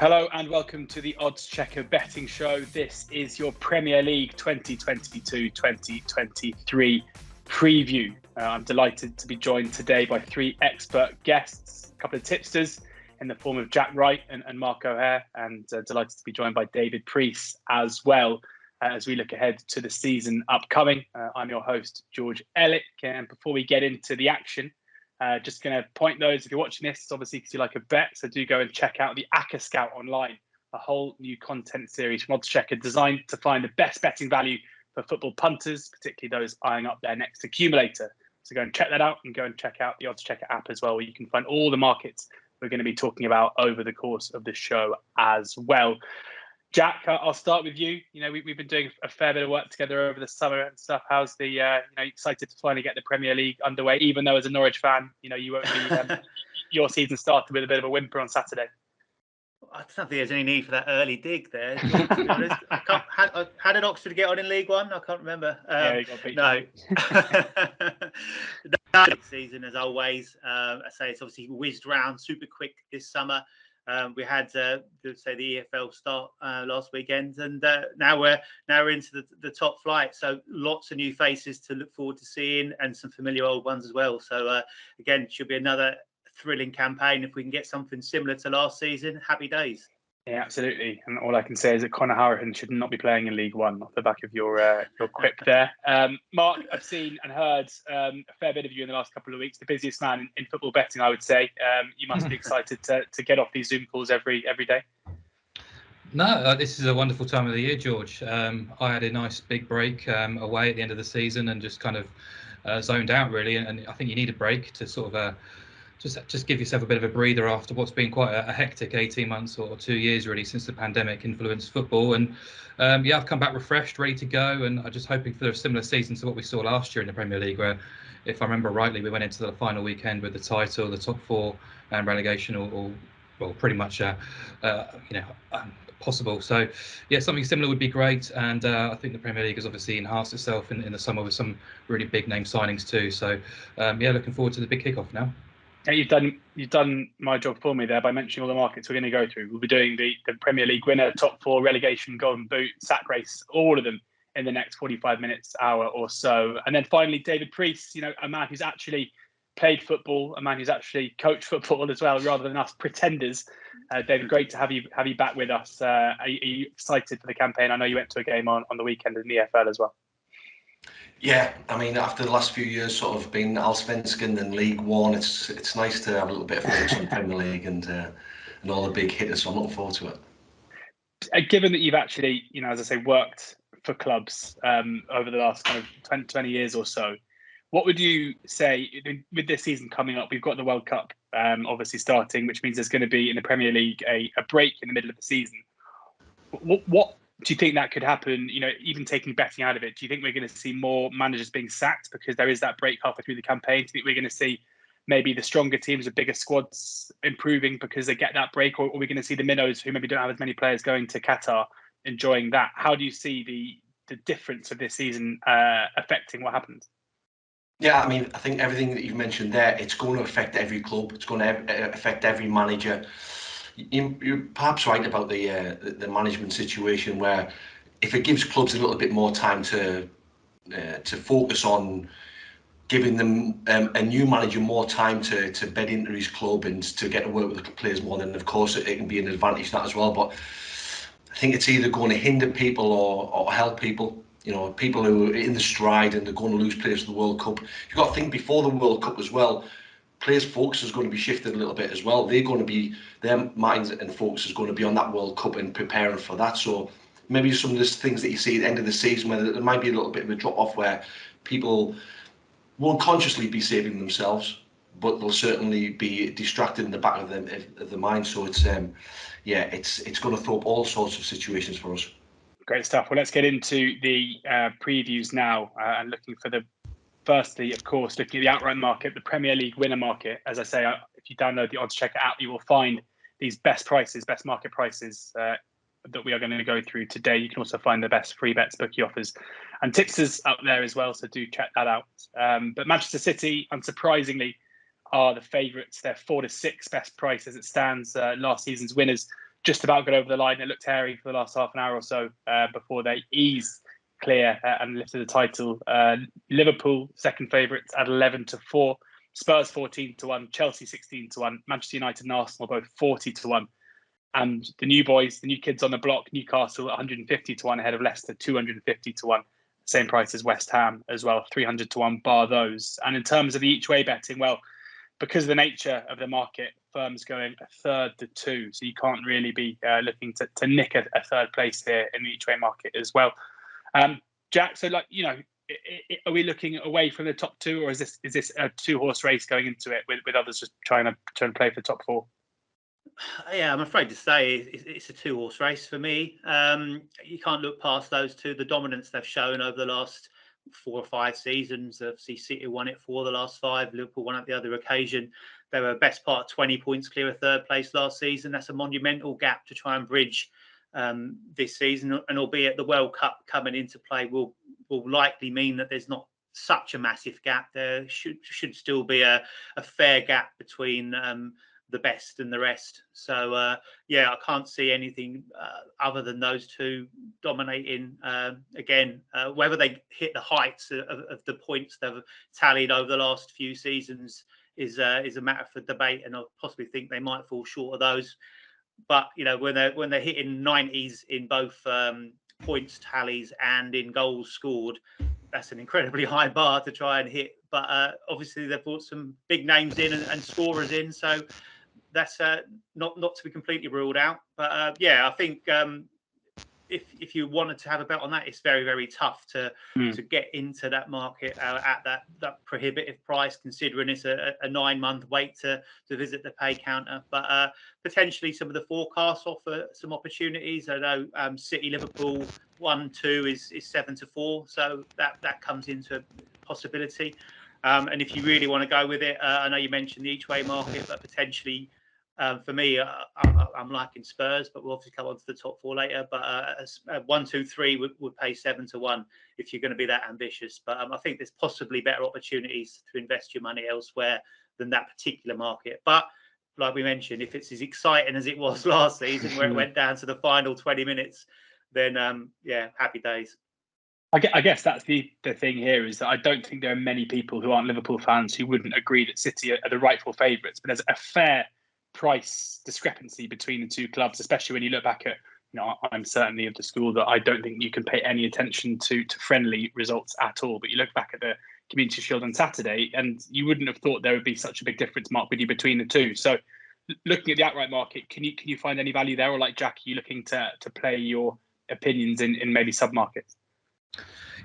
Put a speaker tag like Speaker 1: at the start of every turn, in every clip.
Speaker 1: Hello and welcome to the Oddschecker betting show. This is your Premier League 2022-2023 preview. I'm delighted to be joined today by three expert guests, a couple of tipsters in the form of Jack Wright and Mark O'Hare, and delighted to be joined by David Preece as well as we look ahead to the season upcoming. I'm your host, George Elek, and before we get into the action, just going to point those, if you're watching this, obviously because you like a bet, so do go and check out the Acca Scout online, a whole new content series from Oddschecker designed to find the best betting value for football punters, particularly those eyeing up their next accumulator. So go and check that out and go and check out the Oddschecker app as well, where you can find all the markets we're going to be talking about over the course of the show as well. Jack, I'll start with you. You know, we've been doing a fair bit of work together over the summer and stuff. How's the, excited to finally get the Premier League underway, even though as a Norwich fan, you won't be, your season started with a bit of a whimper on Saturday.
Speaker 2: I don't think there's any need for that early dig there, George, to be honest. How did Oxford get on in League One? I can't remember.
Speaker 1: You got beat.
Speaker 2: No. The season, as always. I say it's obviously whizzed round super quick this summer. We had the EFL start last weekend, and now we're into the top flight. So lots of new faces to look forward to seeing, and some familiar old ones as well. So again, should be another thrilling campaign. If we can get something similar to last season, happy days.
Speaker 1: Yeah, absolutely. And all I can say is that Conor Harrison should not be playing in League One, off the back of your quip there. Mark, I've seen and heard a fair bit of you in the last couple of weeks. The busiest man in football betting, I would say. You must be excited to get off these Zoom calls every day.
Speaker 3: No, this is a wonderful time of the year, George. I had a nice big break away at the end of the season and just kind of zoned out, really. And I think you need a break to sort of just give yourself a bit of a breather after what's been quite a hectic 18 months or 2 years, really, since the pandemic influenced football. And I've come back refreshed, ready to go. And I'm just hoping for a similar season to what we saw last year in the Premier League, where, if I remember rightly, we went into the final weekend with the title, the top four, and relegation, or pretty much possible. So yeah, something similar would be great. And I think the Premier League has obviously enhanced itself in the summer with some really big name signings too. So looking forward to the big kickoff now.
Speaker 1: Yeah, you've done my job for me there by mentioning all the markets we're going to go through. We'll be doing the Premier League winner, top four, relegation, golden boot, sack race, all of them in the next 45 minutes, hour or so. And then finally, David Preece, a man who's actually played football, a man who's actually coached football as well, rather than us pretenders. David, great to have you back with us. Are you excited for the campaign? I know you went to a game on the weekend in the EFL as well.
Speaker 4: Yeah, I mean, after the last few years sort of being Allsvenskan and League One, it's nice to have a little bit of focus on Premier League and all the big hitters, so I'm looking forward to it.
Speaker 1: Given that you've actually, as I say, worked for clubs over the last kind of 20 years or so, what would you say, with this season coming up, we've got the World Cup obviously starting, which means there's going to be in the Premier League a break in the middle of the season. What do you think that could happen, even taking betting out of it? Do you think we're going to see more managers being sacked because there is that break halfway through the campaign? Do you think we're going to see maybe the stronger teams with bigger squads improving because they get that break? Or are we going to see the minnows who maybe don't have as many players going to Qatar enjoying that? How do you see the difference of this season affecting what happens?
Speaker 4: Yeah, I mean, I think everything that you've mentioned there, it's going to affect every club. It's going to affect every manager. You're perhaps right about the management situation, where if it gives clubs a little bit more time to focus on giving them a new manager more time to bed into his club and to get to work with the players more, then of course it can be an advantage to that as well. But I think it's either going to hinder people or help people. People who are in the stride and they're going to lose players to the World Cup. You've got to think before the World Cup as well. Players' focus is going to be shifted a little bit as well. They're going to be, their minds and focus is going to be on that World Cup and preparing for that. So maybe some of the things that you see at the end of the season, where there might be a little bit of a drop off, where people won't consciously be saving themselves, but they'll certainly be distracted in the back of the mind. So it's going to throw up all sorts of situations for us.
Speaker 1: Great stuff. Well, let's get into the previews now and looking for firstly, of course, looking at the outright market, the Premier League winner market. As I say, if you download the Oddschecker app, you will find these best market prices that we are going to go through today. You can also find the best free bets, bookie offers and tipsters out there as well, so do check that out. But Manchester City, unsurprisingly, are the favourites. They're 4-6 best price as it stands. Last season's winners just about got over the line. It looked hairy for the last half an hour or so before they eased clear and lifted the title. Liverpool, second favourites at 11-4. Spurs 14-1. Chelsea 16-1. Manchester United and Arsenal both 40-1. And the new boys, the new kids on the block, Newcastle 150-1 ahead of Leicester 250-1. Same price as West Ham as well, 300-1 bar those. And in terms of the each way betting, well, because of the nature of the market, firms going a third to two. So you can't really be looking to nick a third place here in the each way market as well. Jack, so are we looking away from the top two, or is this a 2-horse race going into it with others just trying to play for the top four?
Speaker 2: Yeah, I'm afraid to say it's a 2-horse race for me. You can't look past those two. The dominance they've shown over the last 4 or 5 seasons. Obviously, City won it 4 the last 5. Liverpool won at the other occasion. They were best part of 20 points clear of third place last season. That's a monumental gap to try and bridge this season. And albeit the World Cup coming into play will likely mean that there's not such a massive gap. There should still be a fair gap between the best and the rest. So I can't see anything other than those two dominating again. Whether they hit the heights of the points they've tallied over the last few seasons is a matter for debate, and I possibly think they might fall short of those. But when they're hitting 90s in both points tallies and in goals scored, that's an incredibly high bar to try and hit. But obviously they've brought some big names in and scorers in, so that's not to be completely ruled out. But I think if you wanted to have a bet on that, it's very, very tough to get into that market at that prohibitive price, considering it's a 9-month wait to visit the pay counter. But potentially some of the forecasts offer some opportunities. I know City Liverpool 1-2 is 7-4, so that comes into possibility. And if you really want to go with it, I know you mentioned the each way market, but potentially. For me, I'm liking Spurs, but we'll obviously come on to the top 4 later. But 1, 2, 3 would pay 7-1 if you're going to be that ambitious. But I think there's possibly better opportunities to invest your money elsewhere than that particular market. But like we mentioned, if it's as exciting as it was last season, where it went down to the final 20 minutes, then happy days.
Speaker 1: I guess that's the thing here, is that I don't think there are many people who aren't Liverpool fans who wouldn't agree that City are the rightful favourites. But there's a fair price discrepancy between the two clubs, especially when you look back at, I'm certainly of the school that I don't think you can pay any attention to friendly results at all. But you look back at the Community Shield on Saturday, and you wouldn't have thought there would be such a big difference, Mark, with you between the two. So looking at the outright market, can you find any value there? Or like Jack, are you looking to play your opinions in maybe sub-markets?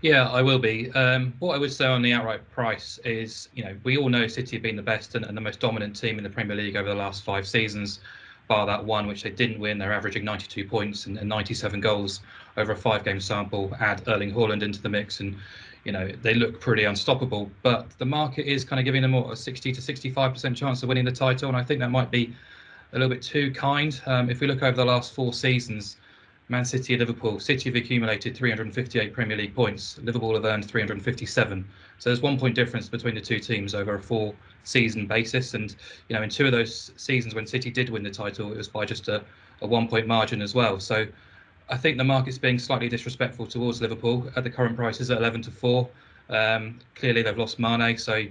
Speaker 3: Yeah, I will be. What I would say on the outright price is, we all know City have been the best and the most dominant team in the Premier League over the last 5 seasons, bar that one, which they didn't win. They're averaging 92 points and 97 goals over a 5-game sample. Add Erling Haaland into the mix, and they look pretty unstoppable. But the market is kind of giving them a 60 to 65% chance of winning the title, and I think that might be a little bit too kind. If we look over the last 4 seasons, Man City and Liverpool. City have accumulated 358 Premier League points. Liverpool have earned 357. So there's 1 point difference between the two teams over a 4-season basis. And, in 2 of those seasons when City did win the title, it was by just a 1 point margin as well. So I think the market's being slightly disrespectful towards Liverpool at the current prices at 11-4. Clearly they've lost Mane, so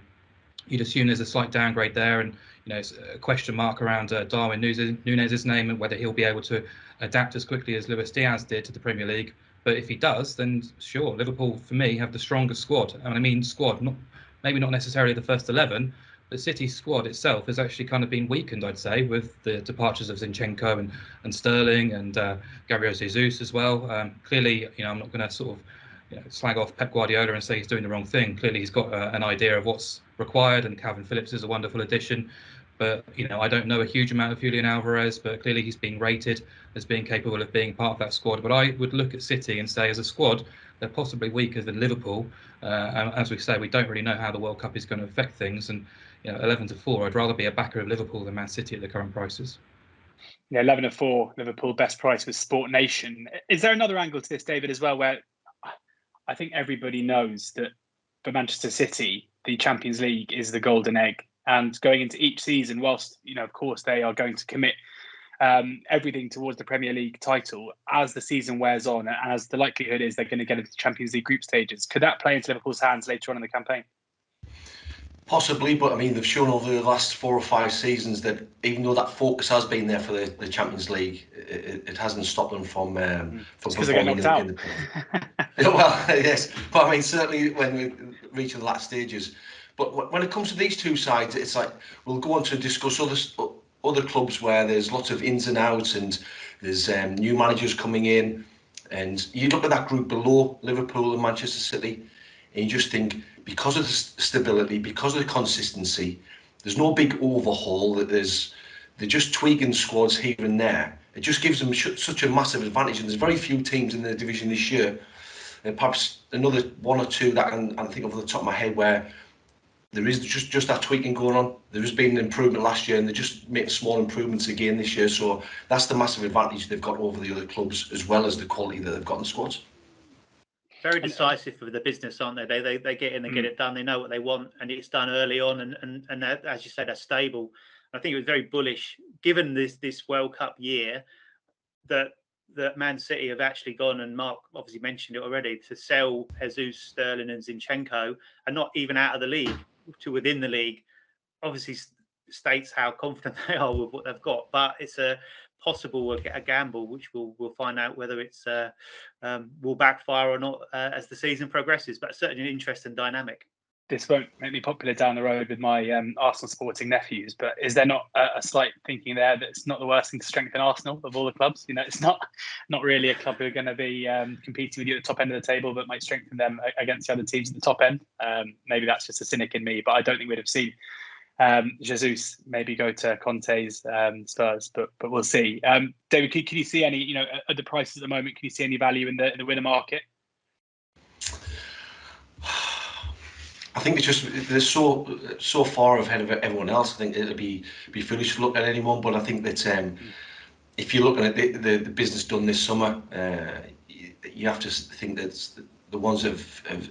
Speaker 3: you'd assume there's a slight downgrade there, and it's a question mark around Darwin Núñez's name and whether he'll be able to adapt as quickly as Luis Diaz did to the Premier League. But if he does, then sure, Liverpool for me have the strongest squad. And I mean squad, maybe not necessarily the first 11, but City's squad itself has actually kind of been weakened, I'd say, with the departures of Zinchenko and Sterling and Gabriel Jesus as well. Clearly, I'm not going to sort of slag off Pep Guardiola and say he's doing the wrong thing. Clearly, he's got an idea of what's required, and Calvin Phillips is a wonderful addition. But, I don't know a huge amount of Julian Alvarez, but clearly he's being rated as being capable of being part of that squad. But I would look at City and say, as a squad, they're possibly weaker than Liverpool. And as we say, we don't really know how the World Cup is going to affect things. And 11-4, I'd rather be a backer of Liverpool than Man City at the current prices.
Speaker 1: Yeah, 11-4, Liverpool best price with Sport Nation. Is there another angle to this, David, as well, where I think everybody knows that for Manchester City, the Champions League is the golden egg. And going into each season, whilst, of course, they are going to commit everything towards the Premier League title as the season wears on, and as the likelihood is they're going to get into Champions League group stages. Could that play into Liverpool's hands later on in the campaign?
Speaker 4: Possibly, but I mean, they've shown over the last 4 or 5 seasons that even though that focus has been there for the Champions League, it hasn't stopped them from performing in the well, yes, but I mean, certainly when we reach the last stages. But when it comes to these two sides, it's like we'll go on to discuss other clubs where there's lots of ins and outs, and there's new managers coming in, and you look at that group below Liverpool and Manchester City, and you just think, because of the stability, because of the consistency, there's no big overhaul. They're just tweaking squads here and there. It just gives them such a massive advantage. And there's very few teams in the division this year. Perhaps another 1 or 2 that I think off the top of my head where there is just that tweaking going on. There has been an improvement last year, and they're just making small improvements again this year. So that's the massive advantage they've got over the other clubs, as well as the quality that they've got in the squads.
Speaker 2: Very decisive for the business, aren't they? They get in, they get it done. They know what they want, and it's done early on. And that, as you said, they're stable. I think it was very bullish, given this World Cup year, that Man City have actually gone, and Mark obviously mentioned it already, to sell Jesus, Sterling, and Zinchenko, and not even out of the league to within the league. Obviously, states how confident they are with what they've got, but it's a gamble, which we'll find out whether it's will backfire or not as the season progresses. But certainly an interesting dynamic.
Speaker 1: This won't make me popular down the road with my Arsenal supporting nephews, but is there not a slight thinking there that it's not the worst thing to strengthen Arsenal of all the clubs? You know, it's not really a club who are going to be competing with you at the top end of the table, but might strengthen them against the other teams at the top end. Maybe that's just a cynic in me, but I don't think we'd have seen Jesus maybe go to Conte's Spurs, but we'll see. David, can you see any, at the prices at the moment, can you see any value in the winner market?
Speaker 4: I think it's just they're so far ahead of everyone else. I think it'd be foolish to look at anyone, but I think that if you're looking at the business done this summer, you have to think that the ones that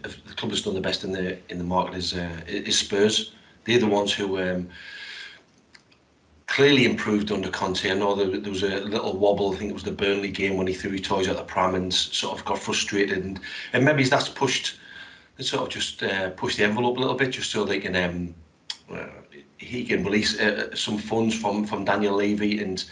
Speaker 4: the club that's done the best in the market is Spurs. They're the ones who clearly improved under Conte. I know there was a little wobble. I think it was the Burnley game when he threw his toys at the pram and sort of got frustrated, and maybe that's pushed. They sort of just push the envelope a little bit, just so they can he can release some funds from Daniel Levy and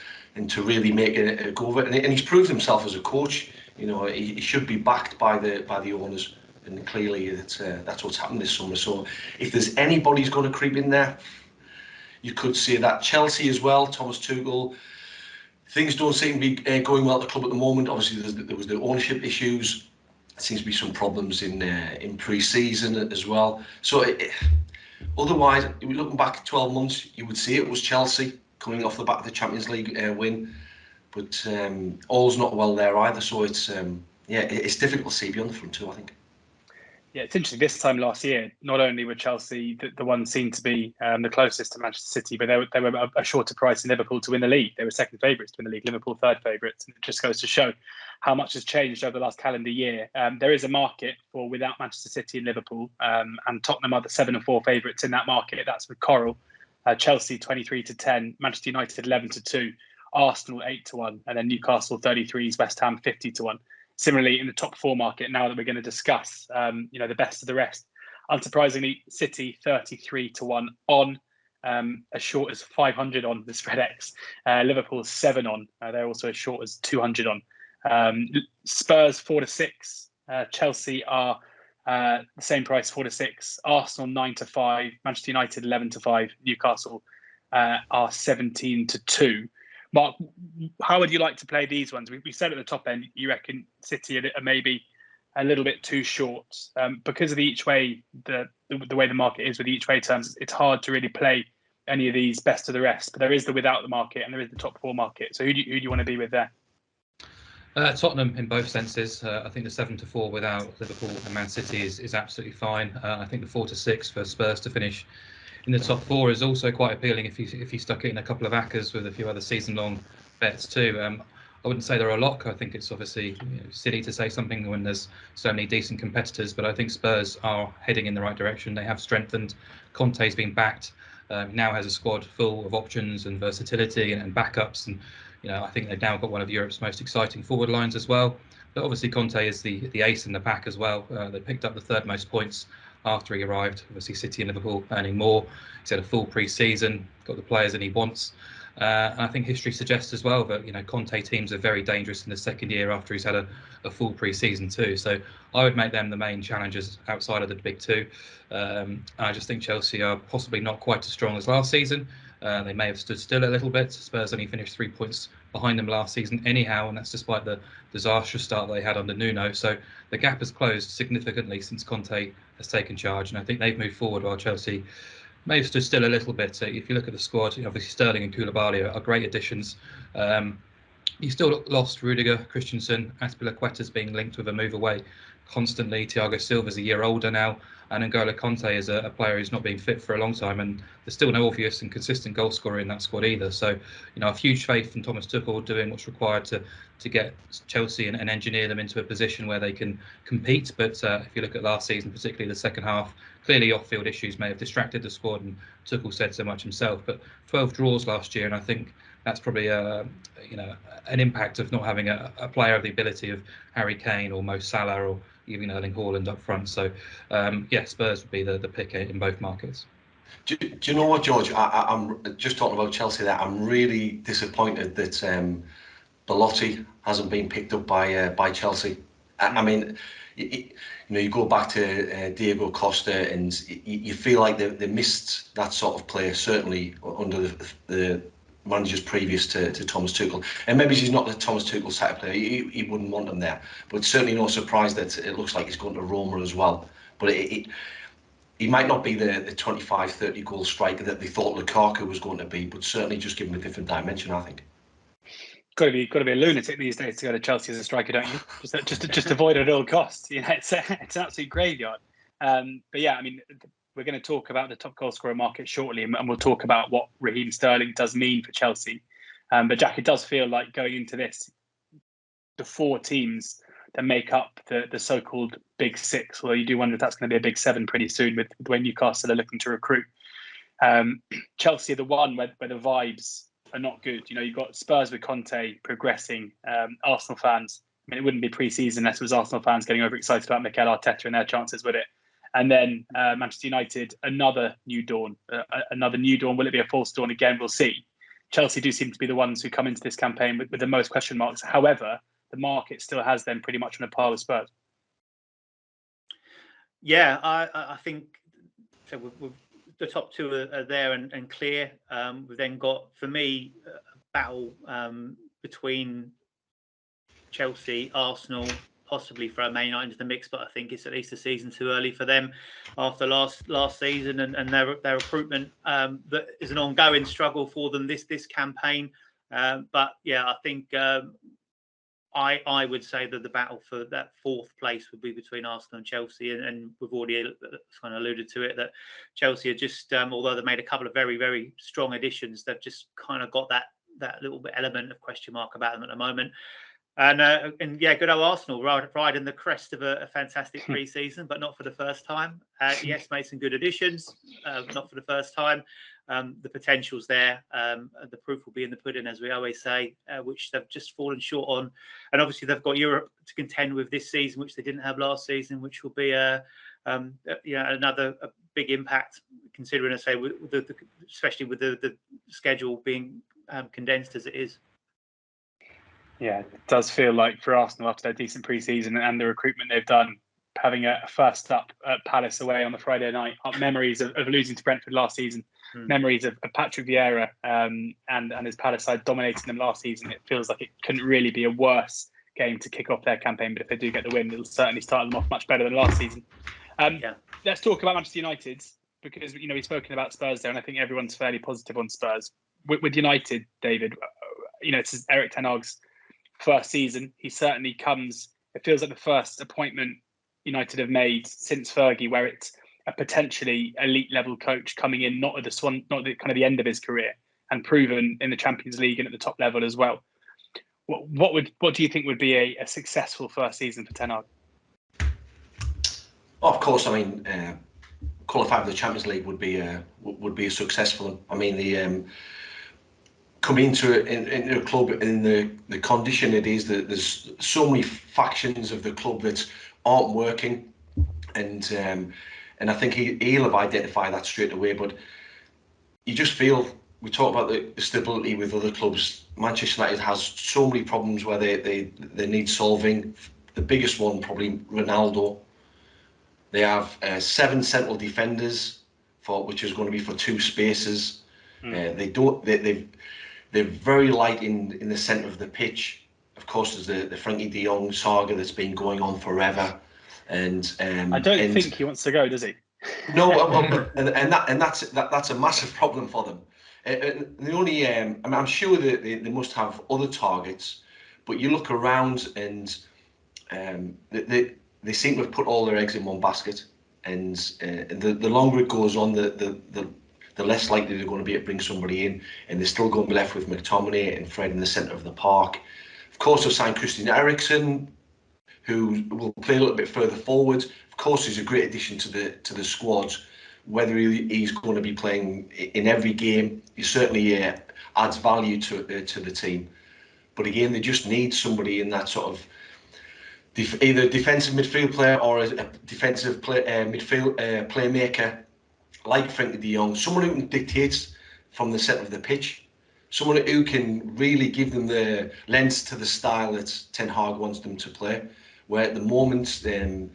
Speaker 4: to really make a go of it. And he's proved himself as a coach. He should be backed by the owners, and clearly that's what's happened this summer. So if there's anybody who's going to creep in there, you could say that. Chelsea as well, Thomas Tuchel. Things don't seem to be going well at the club at the moment. Obviously, there was the ownership issues. Seems to be some problems in pre-season as well. So otherwise, looking back 12 months, you would say it was Chelsea coming off the back of the Champions League win, but all's not well there either. So it's difficult to see beyond the front two, I think.
Speaker 1: Yeah, it's interesting. This time last year, not only were Chelsea the one seen to be the closest to Manchester City, but they were a shorter price in Liverpool to win the league. They were second favourites to win the league, Liverpool third favourites. And it just goes to show how much has changed over the last calendar year. There is a market for without Manchester City and Liverpool, and Tottenham are the 7 and 4 favourites in that market. That's with Coral. Chelsea 23-10, Manchester United 11-2, Arsenal 8-1, and then Newcastle 33s, West Ham 50-1. Similarly, in the top 4 market, now that we're going to discuss, the best of the rest, unsurprisingly, City 33-1 on, as short as 500 on the spread X. Liverpool 7 on. They're also as short as 200 on. Spurs 4-6. Chelsea are the same price, 4-6. Arsenal 9-5. Manchester United 11-5. Newcastle are 17-2. Mark, how would you like to play these ones? We said at the top end, you reckon City are maybe a little bit too short because of the each way, the way the market is with each way terms. It's hard to really play any of these best of the rest. But there is the without the market and there is the top 4 market. So who do you want to be with there?
Speaker 3: Tottenham in both senses. I think the 7-4 without Liverpool and Man City is absolutely fine. I think the 4-6 for Spurs to finish in the top 4 is also quite appealing if you stuck it in a couple of ACCAs with a few other season-long bets too. I wouldn't say they're a lock. I think it's obviously silly to say something when there's so many decent competitors, but I think Spurs are heading in the right direction. They have strengthened. Conte's been backed. Now has a squad full of options and versatility and backups, and I think they've now got one of Europe's most exciting forward lines as well. But obviously Conte is the ace in the pack as well. They picked up the third most points after he arrived. Obviously City and Liverpool earning more. He's had a full pre-season, got the players that he wants. And I think history suggests as well that Conte teams are very dangerous in the second year after he's had a full pre-season too. So I would make them the main challengers outside of the big two. I just think Chelsea are possibly not quite as strong as last season. They may have stood still a little bit. Spurs only finished 3 points behind them last season anyhow, and that's despite the disastrous start they had under Nuno. So the gap has closed significantly since Conte has taken charge, and I think they've moved forward while Chelsea may have stood still a little bit. If you look at the squad, obviously Sterling and Koulibaly are great additions. You still lost Rudiger, Christensen, Azpilicueta's being linked with a move away constantly. Thiago Silva's a year older now, and N'Golo Conte is a player who's not been fit for a long time, and there's still no obvious and consistent goal scorer in that squad either. So, a huge faith in Thomas Tuchel doing what's required to get Chelsea and engineer them into a position where they can compete. But if you look at last season, particularly the second half, clearly off-field issues may have distracted the squad, and Tuchel said so much himself. But 12 draws last year, and I think that's probably an impact of not having a player of the ability of Harry Kane or Mo Salah or even Erling Haaland up front. So Spurs would be the pick in both markets.
Speaker 4: Do you know what, George? I'm just talking about Chelsea there. I'm really disappointed that Belotti hasn't been picked up by Chelsea. I mean, you go back to Diego Costa, and you feel like they missed that sort of player, certainly under the managers previous to Thomas Tuchel. And maybe he's not the Thomas Tuchel type of player. He wouldn't want him there. But certainly no surprise that it looks like he's going to Roma as well. But he might not be the 25, 30 goal striker that they thought Lukaku was going to be, but certainly just give him a different dimension, I think.
Speaker 1: Got to be a lunatic these days to go to Chelsea as a striker, don't you? Just avoid it at all costs. It's an absolute graveyard. But yeah, I mean, we're going to talk about the top goal scorer market shortly, and we'll talk about what Raheem Sterling does mean for Chelsea. But Jack, it does feel like going into this, the four teams that make up the so-called big six, although you do wonder if that's going to be a big seven pretty soon with the way Newcastle are looking to recruit. Chelsea are the one where the vibes are not good. You've got Spurs with Conte progressing. Arsenal fans, I mean, it wouldn't be pre-season unless it was Arsenal fans getting overexcited about Mikel Arteta and their chances with it. And then Manchester United, another new dawn. Will it be a false dawn again? We'll see. Chelsea do seem to be the ones who come into this campaign with the most question marks. However, the market still has them pretty much on a par with Spurs.
Speaker 2: Yeah, I think so. The top two are there and clear. We've then got, for me, a battle between Chelsea, Arsenal, possibly throw Man United into the mix, but I think it's at least a season too early for them after last season and their recruitment. That is an ongoing struggle for them this campaign. But yeah, I think I would say that the battle for that fourth place would be between Arsenal and Chelsea, and we've already kind of alluded to it that Chelsea are just, although they've made a couple of very, very strong additions, they've just kind of got that little bit element of question mark about them at the moment. And yeah, good old Arsenal riding the crest of a fantastic pre-season, but not for the first time. Yes, made some good additions, not for the first time. The potential's there. The proof will be in the pudding, as we always say, which they've just fallen short on. And obviously, they've got Europe to contend with this season, which they didn't have last season, which will be another big impact, considering, I say, especially with the schedule being condensed as it is.
Speaker 1: Yeah, it does feel like for Arsenal, after their decent pre-season and the recruitment they've done, having a first up at Palace away on the Friday night, memories of losing to Brentford last season, memories of Patrick Vieira and his Palace side dominating them last season. It feels like it couldn't really be a worse game to kick off their campaign, but if they do get the win, it'll certainly start them off much better than last season. Let's talk about Manchester United, because we've spoken about Spurs there, and I think everyone's fairly positive on Spurs. With United, David, this is Erik ten Hag's first season. He certainly comes, it feels like the first appointment United have made since Fergie, where it's a potentially elite level coach coming in, not at the end of his career, and proven in the Champions League and at the top level as well. What do you think would be a successful first season for Ten Hag?
Speaker 4: Of course, I mean, qualifying for the Champions League would be a successful. I mean, come into a club in the condition it is, that there's so many factions of the club that aren't working, and I think he'll have identified that straight away. But you just feel, we talk about the stability with other clubs. Manchester United has so many problems where they need solving. The biggest one probably Ronaldo. They have 7 central defenders which is going to be for 2 spaces. They're very light in the centre of the pitch. Of course, there's the Frankie de Jong saga that's been going on forever, and
Speaker 1: I don't think he wants to go, does he?
Speaker 4: No, and that's a massive problem for them. The only, I'm sure that they must have other targets, but you look around and they seem to have put all their eggs in one basket, and the longer it goes on, the less likely they're going to be to bring somebody in, and they're still going to be left with McTominay and Fred in the centre of the park. Of course, they've signed Christian Eriksen, who will play a little bit further forward. Of course, he's a great addition to the squad. Whether he's going to be playing in every game, he certainly adds value to the team. But again, they just need somebody in that sort of either defensive midfield player or a defensive midfield playmaker like Frankie de Jong, someone who can dictate from the centre of the pitch, someone who can really give them the lens to the style that Ten Hag wants them to play. Where at the moment, again,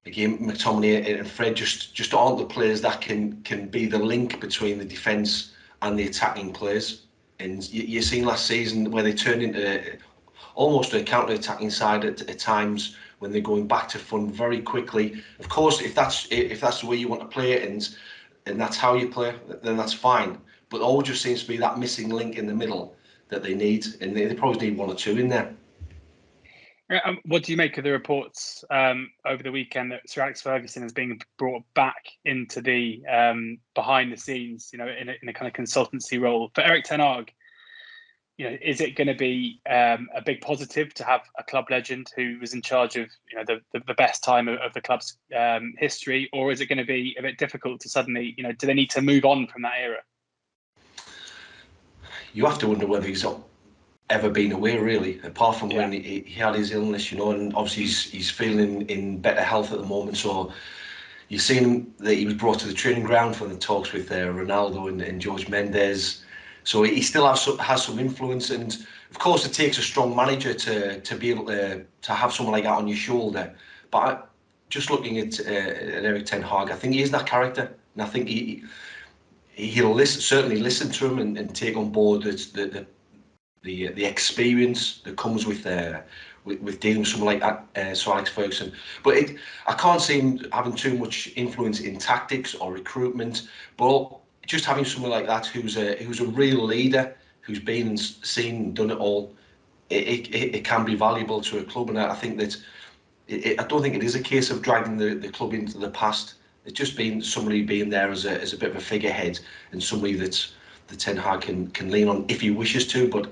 Speaker 4: McTominay and Fred just aren't the players that can be the link between the defence and the attacking players. And you seen last season where they turned into almost a counter-attacking side at times when they're going back to front very quickly. Of course, if that's the way you want to play it and that's how you play, then that's fine. But there always just seems to be that missing link in the middle that they need, and they probably need 1 or 2 in there.
Speaker 1: What do you make of the reports over the weekend that Sir Alex Ferguson is being brought back into the behind the scenes, in a kind of consultancy role for Erik Ten Hag? Is it going to be a big positive to have a club legend who was in charge of the best time of the club's history, or is it going to be a bit difficult to suddenly, do they need to move on from that era?
Speaker 4: You have to wonder whether he's ever been away, really, apart from when he had his illness, and obviously he's feeling in better health at the moment. So you've seen that he was brought to the training ground for the talks with Ronaldo and George Mendes. So he still has some influence, and of course it takes a strong manager to be able to have someone like that on your shoulder. But just looking at Erik Ten Hag, I think he is that character, and I think he'll certainly listen to him and take on board the experience that comes with dealing with someone like that, Sir Alex Ferguson. But I can't see him having too much influence in tactics or recruitment, but just having someone like that who's a real leader, who's been and seen and done it all, it can be valuable to a club. And I think that I don't think it is a case of dragging the club into the past. It's just been somebody being there as a bit of a figurehead, and somebody that the Ten Hag can lean on if he wishes to. But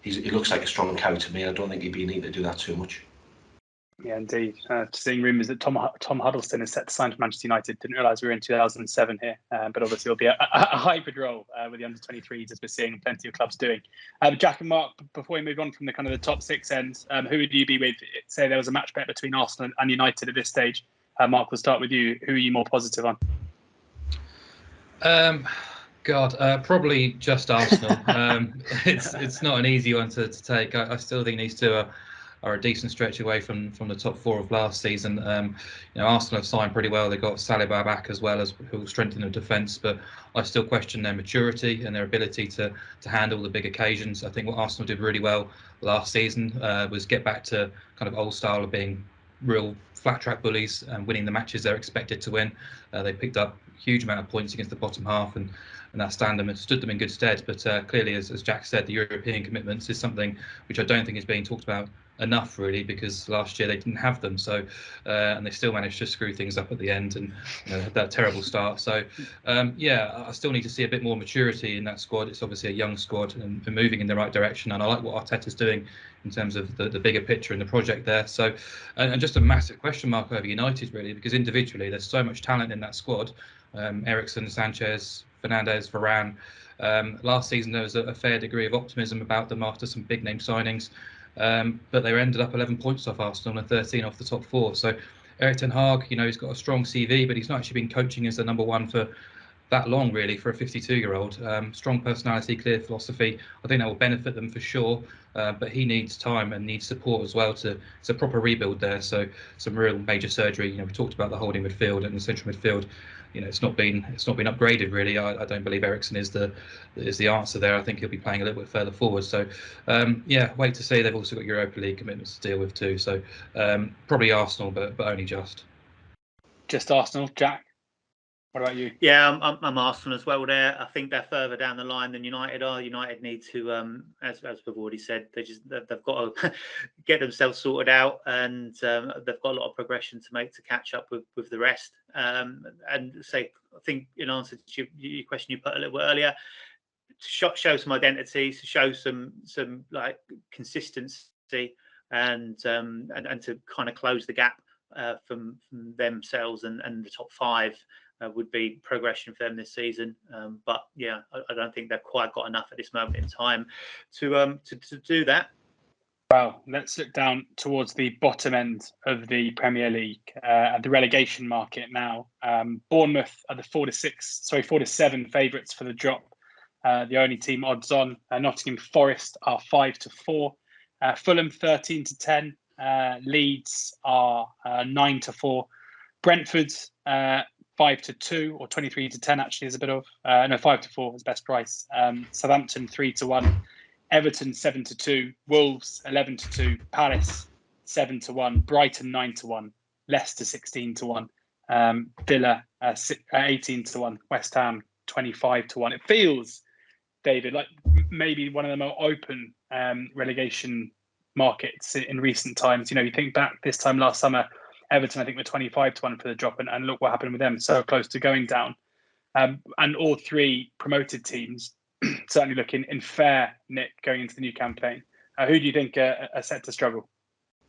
Speaker 4: he looks like a strong character to me. I don't think he'd be needing to do that too much.
Speaker 1: Yeah, indeed. Seeing rumours that Tom Huddleston is set to sign for Manchester United. Didn't realise we were in 2007 here, but obviously it'll be a hybrid role with the under-23s, as we're seeing plenty of clubs doing. Jack and Mark, before we move on from the top 6 ends, who would you be with? Say there was a match bet between Arsenal and United at this stage. Mark, we'll start with you. Who are you more positive on?
Speaker 3: Probably just Arsenal. It's not an easy one to take. I still think these two are a decent stretch away from the top 4 of last season. Arsenal have signed pretty well. They got Saliba back as well, who will strengthen the defence, but I still question their maturity and their ability to handle the big occasions. I think what Arsenal did really well last season was get back to kind of old style of being real flat track bullies and winning the matches they're expected to win. They picked up a huge amount of points against the bottom half, and that stood them in good stead. But clearly, as Jack said, the European commitments is something which I don't think is being talked about enough, really, because last year they didn't have them. So and they still managed to screw things up at the end and had that terrible start. So I still need to see a bit more maturity in that squad. It's obviously a young squad and moving in the right direction, and I like what Arteta's doing in terms of the bigger picture and the project there. So and just a massive question mark over United, really, because individually there's so much talent in that squad. Eriksen, Sanchez, Fernandes, Varane, Last season there was a fair degree of optimism about them after some big name signings, but they ended up 11 points off Arsenal and 13 off the top four. So Erik ten Hag, he's got a strong CV, but he's not actually been coaching as the number one for that long, really, for a 52-year-old. Strong personality, clear philosophy. I think that will benefit them for sure, but he needs time and needs support as well. It's a proper rebuild there, so some real major surgery. We talked about the holding midfield and the central midfield. It's not been upgraded really. I don't believe Eriksen is the answer there. I think he'll be playing a little bit further forward. So wait to see. They've also got Europa League commitments to deal with too. So probably Arsenal, but only just.
Speaker 1: Just Arsenal, Jack. What about you?
Speaker 2: Yeah, I'm Arsenal as well there. I think they're further down the line than United are. United need to, as we've already said, they've got to get themselves sorted out, and they've got a lot of progression to make to catch up with the rest. And say, I think in answer to your question you put a little bit earlier, to show some identity, to show some like consistency, and to kind of close the gap from themselves and the top five. Would be progression for them this season, but yeah, I don't think they've quite got enough at this moment in time to do that.
Speaker 1: Well, let's look down towards the bottom end of the Premier League, at the relegation market now. Bournemouth are the 4 to 7 favourites for the drop. The only team odds on. Nottingham Forest are 5 to 4. Fulham 13 to 10. Leeds are 9 to 4. Brentford 5 to 2, or 23 to 10 actually is a bit of 5 to 4 is best price. Southampton 3 to 1, Everton 7 to 2, Wolves 11 to 2, Palace 7 to 1, Brighton 9 to 1, Leicester 16 to 1, Villa 18 to 1, West Ham 25 to 1. It feels, David, like maybe one of the more open relegation markets in recent times. You think back this time last summer, Everton, I think, were 25 to 1 for the drop, and look what happened with them, so close to going down. And all three promoted teams certainly looking in fair nick going into the new campaign. Who do you think are set to struggle?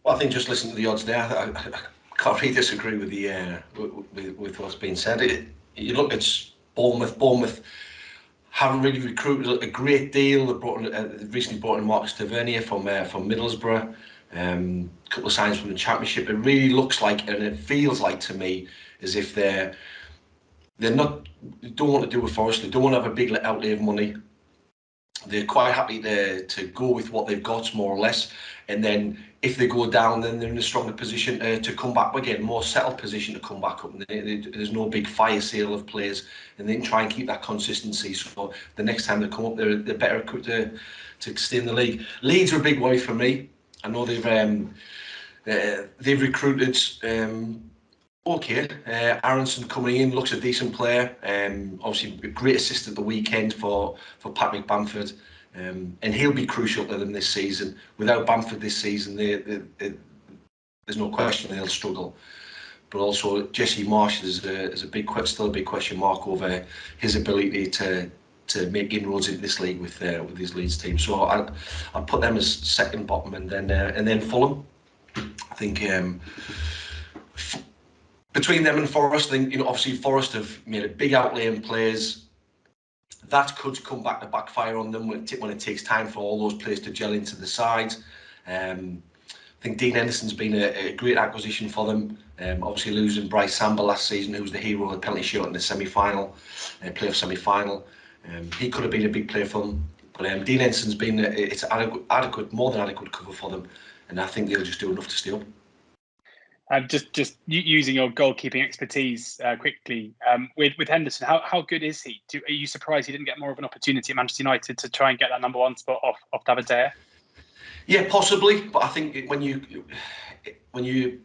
Speaker 4: Well, I think just listening to the odds there, I can't really disagree with with what's been said. You look at Bournemouth. Bournemouth haven't really recruited a great deal. They've recently brought in Marcus Tavernier from Middlesbrough. A couple of signs from the Championship. It really looks like, and it feels like to me, as if they don't want to do with Forest. They don't want to have a big outlay of money. They're quite happy to go with what they've got, more or less. And then if they go down, then they're in a stronger position to come back again, more settled position to come back up. And there's no big fire sale of players, and they can try and keep that consistency. So the next time they come up, they're better equipped to stay in the league. Leeds are a big worry for me. I know they've recruited okay. Aronson coming in looks a decent player. Obviously a great assist at the weekend for Patrick Bamford, and he'll be crucial to them this season. Without Bamford this season, there's no question they'll struggle. But also Jesse Marsh is still a big question mark over his ability to make inroads into this league with his Leeds team. So I'll put them as second bottom, and then Fulham. I think between them and Forest, I think obviously Forest have made a big outlay in players. That could come back to backfire on them when it takes time for all those players to gel into the side. I think Dean Henderson's been a great acquisition for them. Obviously losing Bryce Samba last season, who was the hero of the penalty shot in the playoff semi-final. He could have been a big player for them, but Dean Henderson's been it's adequate, more than adequate cover for them, and I think they'll just do enough to stay up.
Speaker 1: Just using your goalkeeping expertise quickly, with Henderson, how good is he? Are you surprised he didn't get more of an opportunity at Manchester United to try and get that number one spot off David De Gea?
Speaker 4: Yeah, possibly, but I think when you're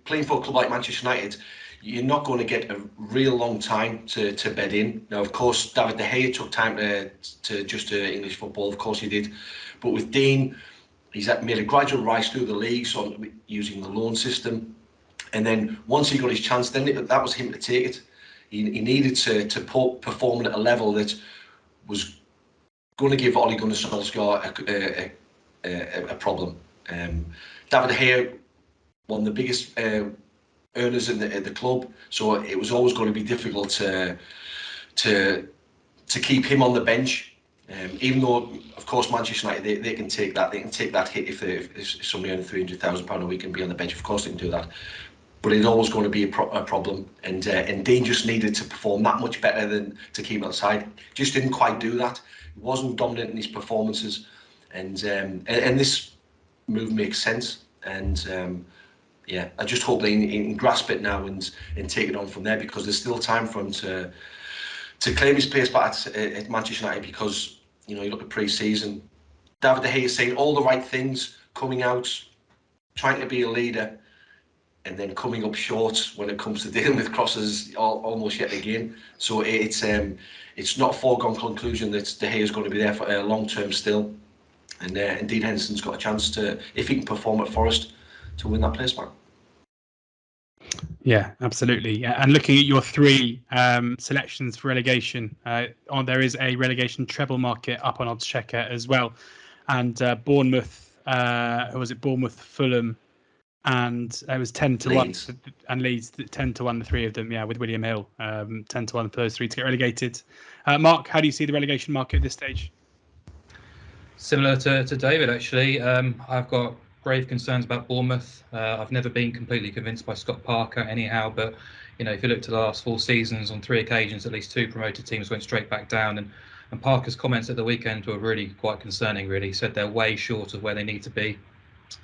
Speaker 4: playing for a club like Manchester United, you're not going to get a real long time to bed in. Now, of course, David De Gea took time to adjust to English football. Of course, he did. But with Dean, he's made a gradual rise through the league, so using the loan system. And then once he got his chance, then that was him to take it. He needed to perform at a level that was going to give Ole Gunnar Solskjaer a problem. David De Gea, one of the biggest earners in the club, so it was always going to be difficult to keep him on the bench. Even though, of course, Manchester United, they can take that. They can take that hit if somebody earning £300,000 a week can be on the bench. Of course, they can do that. But it's always going to be a problem. And Dean just needed to perform that much better than to keep it on side. Just didn't quite do that. He wasn't dominant in his performances. And this move makes sense. And yeah, I just hope they can grasp it now and take it on from there, because there's still time for him to claim his place back at Manchester United. Because, you know, you look at pre-season, David De Gea saying all the right things, coming out, trying to be a leader, and then coming up short when it comes to dealing with crosses almost yet again. So it's not a foregone conclusion that De Gea is going to be there for a long term still. And indeed, Henderson's got a chance to, if he can perform at Forest, to win that place back.
Speaker 5: Yeah, absolutely. And looking at your three selections for relegation, there is a relegation treble market up on oddschecker as well. And Bournemouth, who was it? Bournemouth, Fulham, and it was 10-1, and Leeds 10-1, the three of them. Yeah, with William Hill, 10-1 for those three to get relegated. Mark, how do you see the relegation market at this stage?
Speaker 3: Similar to David, actually. I've got grave concerns about Bournemouth. I've never been completely convinced by Scott Parker anyhow, but you know, if you look to the last 4 seasons, on 3 occasions at least 2 promoted teams went straight back down, and Parker's comments at the weekend were really quite concerning. Really, he said they're way short of where they need to be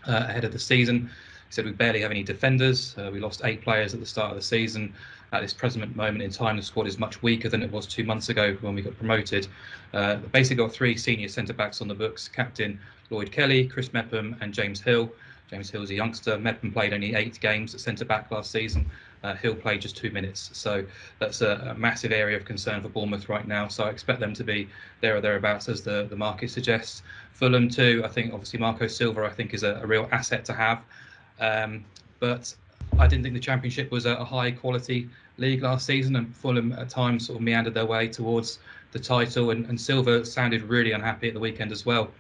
Speaker 3: ahead of the season. He said we barely have any defenders. We lost 8 players at the start of the season. At this present moment in time, the squad is much weaker than it was 2 months ago when we got promoted. Basically got 3 senior centre-backs on the books: captain Lloyd Kelly, Chris Mepham and James Hill. James Hill's a youngster. Mepham played only 8 games at centre-back last season. Hill played just 2 minutes. So that's a massive area of concern for Bournemouth right now. So I expect them to be there or thereabouts, as the market suggests. Fulham too. I think obviously Marco Silva, I think, is a real asset to have. But I didn't think the Championship was a high quality league last season, and Fulham at times sort of meandered their way towards the title, and Silva sounded really unhappy at the weekend as well.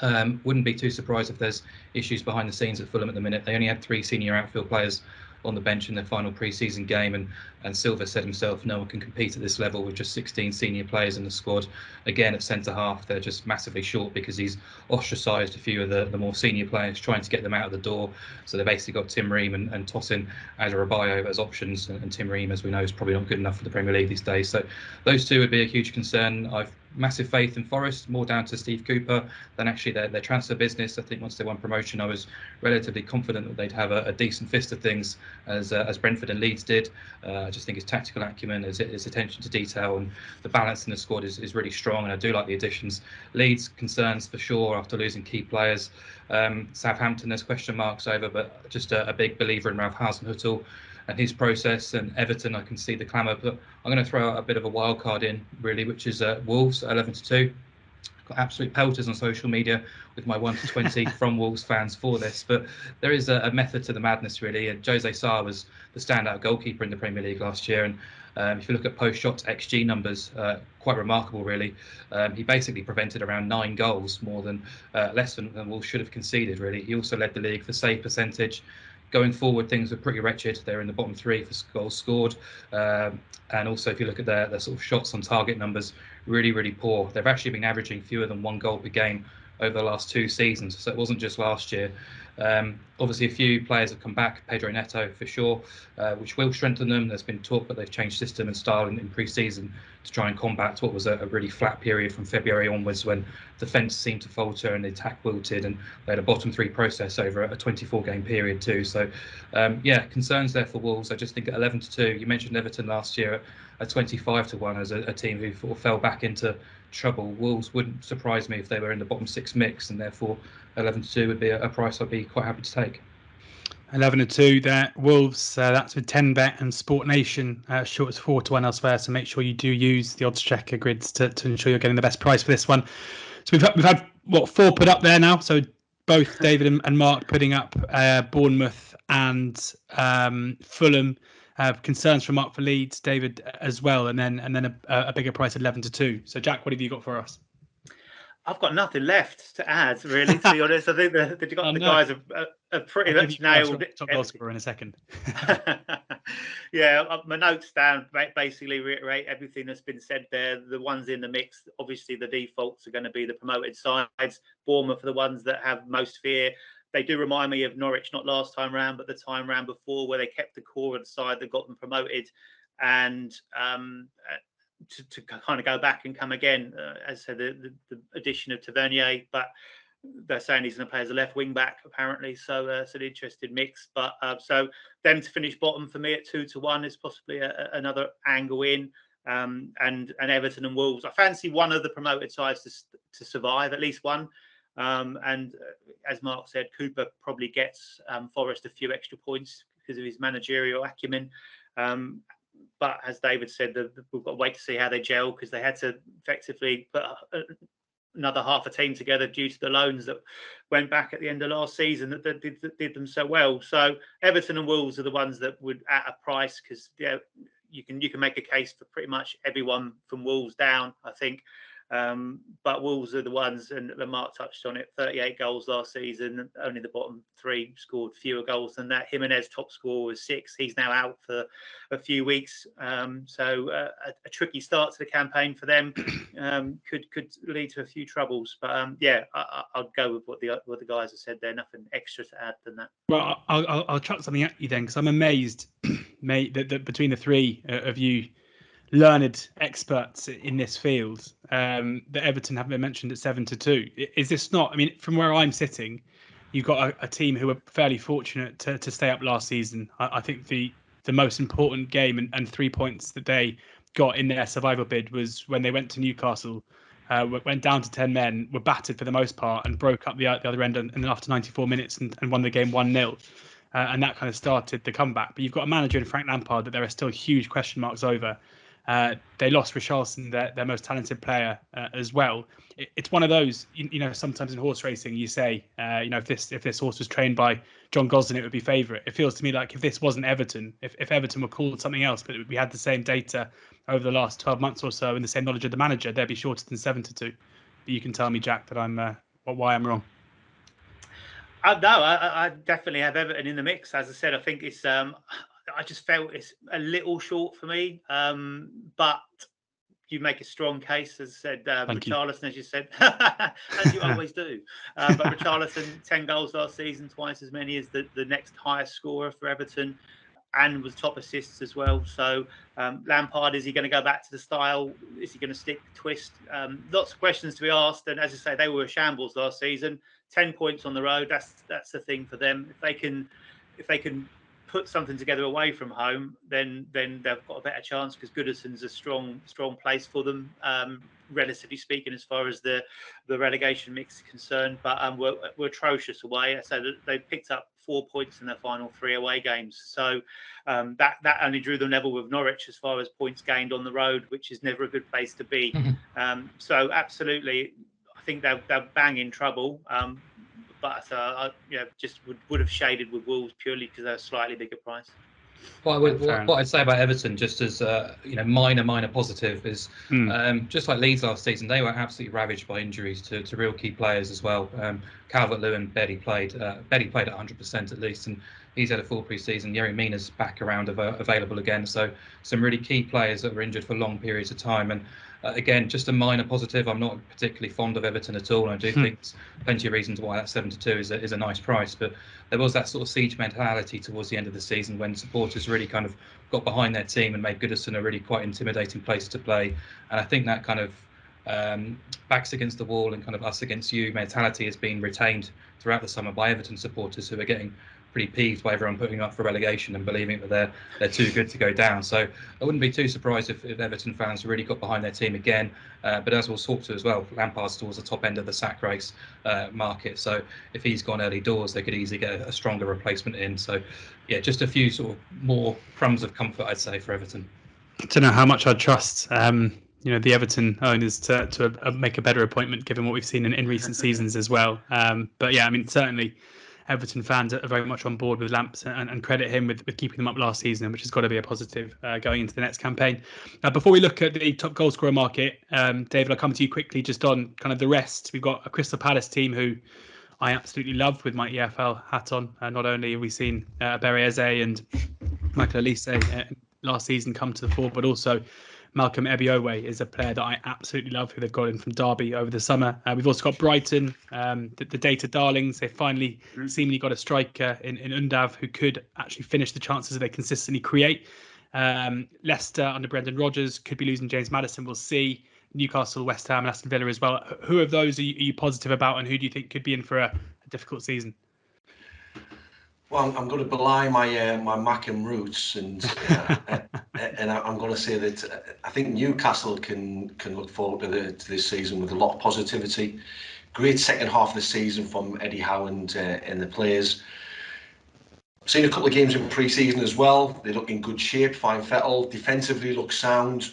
Speaker 3: Wouldn't be too surprised if there's issues behind the scenes at Fulham at the minute. They only had 3 senior outfield players on the bench in their final pre-season game, and Silva said himself no one can compete at this level with just 16 senior players in the squad. Again, at centre half, they're just massively short because he's ostracised a few of the more senior players, trying to get them out of the door. So they basically got Tim Ream and Tosin Adarabioyo as options, and Tim Ream, as we know, is probably not good enough for the Premier League these days. So those 2 would be a huge concern. I've massive faith in Forest, more down to Steve Cooper than actually their transfer business. I think once they won promotion, I was relatively confident that they'd have a decent fist of things, as Brentford and Leeds did. I just think his tactical acumen, his attention to detail, and the balance in the squad is really strong, and I do like the additions. Leeds concerns for sure after losing key players. Southampton, there's question marks over, but just a big believer in Ralph Hasenhüttl and his process. And Everton, I can see the clamour, but I'm going to throw out a bit of a wild card in, really, which is Wolves at 11-2. Got absolute pelters on social media with my 1-20 from Wolves fans for this, but there is a method to the madness, really. And Jose Sarr was the standout goalkeeper in the Premier League last year, and if you look at post-shots XG numbers, quite remarkable, really. He basically prevented around 9 goals, less than Wolves should have conceded, really. He also led the league for save percentage. Going forward, things are pretty wretched. They're in the bottom 3 for goals scored. And also, if you look at their sort of shots on target numbers, really, really poor. They've actually been averaging fewer than 1 goal per game over the last 2 seasons. So it wasn't just last year. Obviously, a few players have come back, Pedro Neto for sure, which will strengthen them. There's been talk that they've changed system and style in pre-season to try and combat what was a really flat period from February onwards, when defence seemed to falter and the attack wilted, and they had a bottom 3 process over a 24-game period too. So, yeah, concerns there for Wolves. I just think at 11-2, you mentioned Everton last year at 25-1 as a team who sort of fell back into trouble. Wolves wouldn't surprise me if they were in the bottom 6 mix, and therefore 11-2 would be a price I'd be quite happy to take.
Speaker 5: 11-2 there, Wolves. That's with 10bet and Sport Nation, short as 4-1 elsewhere. So make sure you do use the oddschecker grids to ensure you're getting the best price for this one. So we've had 4 put up there now. So both David and Mark putting up Bournemouth and Fulham. Concerns from Mark for Leeds, David as well, and then a bigger price at 11-2. So Jack, what have you got for us?
Speaker 2: I've got nothing left to add, really, to be honest. I think the guys have pretty much nailed it.
Speaker 5: Top goal scorer in a second.
Speaker 2: Yeah, my notes down basically reiterate everything that's been said there. The ones in the mix, obviously the defaults are going to be the promoted sides. Bournemouth are the ones that have most fear. They do remind me of Norwich, not last time round, but the time round before, where they kept the core of the side that got them promoted. And to kind of go back and come again, as I said, the addition of Tavernier, but they're saying he's going to play as a left wing back apparently. So it's an interesting mix. But so them to finish bottom for me at 2-1 is possibly another angle in. And Everton and Wolves. I fancy one of the promoted sides to survive, at least one. And as Mark said, Cooper probably gets Forest a few extra points because of his managerial acumen. But as David said, we've got to wait to see how they gel, because they had to effectively put another half a team together due to the loans that went back at the end of last season that did them so well. So Everton and Wolves are the ones that would at a price, because you can make a case for pretty much everyone from Wolves down, I think. But Wolves are the ones, and Mark touched on it, 38 goals last season. Only the bottom three scored fewer goals than that. Jimenez top score was 6. He's now out for a few weeks. So a tricky start to the campaign for them could lead to a few troubles. But I'll go with what the guys have said there. Nothing extra to add than that.
Speaker 5: Well, I'll chuck something at you then, because I'm amazed, mate, that between the three of you learned experts in this field, that Everton haven't been mentioned at 7-2. Is this not? I mean, from where I'm sitting, you've got a team who were fairly fortunate to stay up last season. I think the most important game and 3 points that they got in their survival bid was when they went to Newcastle, went down to 10 men, were battered for the most part, and broke up the other end, and then after 94 minutes and won the game 1-0. And that kind of started the comeback. But you've got a manager in Frank Lampard that there are still huge question marks over. They lost Richarlison, their most talented player, as well. It's one of those, sometimes in horse racing, you say, if this horse was trained by John Gosden, it would be favourite. It feels to me like if this wasn't Everton, if Everton were called something else, but we had the same data over the last 12 months or so and the same knowledge of the manager, they'd be shorter than 7-2. But you can tell me, Jack, that why I'm wrong.
Speaker 2: No, I definitely have Everton in the mix. As I said, I think it's I just felt it's a little short for me. But you make a strong case, as I said, Richarlison, as you said, as you always do. But Richarlison, 10 goals last season, twice as many as the next highest scorer for Everton, and was top assists as well. So Lampard, is he going to go back to the style? Is he going to stick twist? Lots of questions to be asked. And as I say, they were a shambles last season. 10 points on the road. That's the thing for them. If they can put something together away from home, then they've got a better chance, because Goodison's a strong place for them, relatively speaking, as far as the relegation mix is concerned. But we're atrocious away. So they picked up 4 points in their final 3 away games. So that only drew them level with Norwich as far as points gained on the road, which is never a good place to be. So absolutely, I think they're bang in trouble. But just would have shaded with Wolves purely because they're a slightly bigger price.
Speaker 3: Well, what I'd say about Everton, just as minor positive, is just like Leeds last season, they were absolutely ravaged by injuries to real key players as well. Calvert-Lewin barely played. Barely played at 100% at least, and he's had a full pre-season. Yerry Mina's back around available again. So some really key players that were injured for long periods of time. And again, just a minor positive. I'm not particularly fond of Everton at all. And I do think there's plenty of reasons why that 7-2 is a nice price. But there was that sort of siege mentality towards the end of the season when supporters really kind of got behind their team and made Goodison a really quite intimidating place to play. And I think that kind of backs against the wall and kind of us against you mentality has been retained throughout the summer by Everton supporters, who are getting pretty peeved by everyone putting up for relegation and believing that they're too good to go down. So I wouldn't be too surprised if Everton fans really got behind their team again. But as we'll talk to as well, Lampard's towards the top end of the sack race market. So if he's gone early doors, they could easily get a stronger replacement in. So yeah, just a few sort of more crumbs of comfort, I'd say, for Everton.
Speaker 5: I don't know how much I'd trust the Everton owners to make a better appointment, given what we've seen in recent seasons as well. But yeah, I mean, certainly Everton fans are very much on board with Lamps and credit him with keeping them up last season, which has got to be a positive going into the next campaign. Before we look at the top goal scorer market, David, I'll come to you quickly just on kind of the rest. We've got a Crystal Palace team who I absolutely loved with my EFL hat on. Not only have we seen Bereze and Michael Elise last season come to the fore, but also Malcolm Ebiowe is a player that I absolutely love, who they've got in from Derby over the summer. We've also got Brighton, the data darlings. They finally seemingly got a striker in Undav who could actually finish the chances that they consistently create. Leicester under Brendan Rodgers could be losing James Maddison. We'll see. Newcastle, West Ham, and Aston Villa as well. Who of those are you positive about, and who do you think could be in for a difficult season?
Speaker 4: Well, I'm going to belie my Mackham roots, and I'm going to say that I think Newcastle can look forward to this season with a lot of positivity. Great second half of the season from Eddie Howe and the players. Seen a couple of games in pre-season as well. They look in good shape. Fine Fettel defensively looks sound.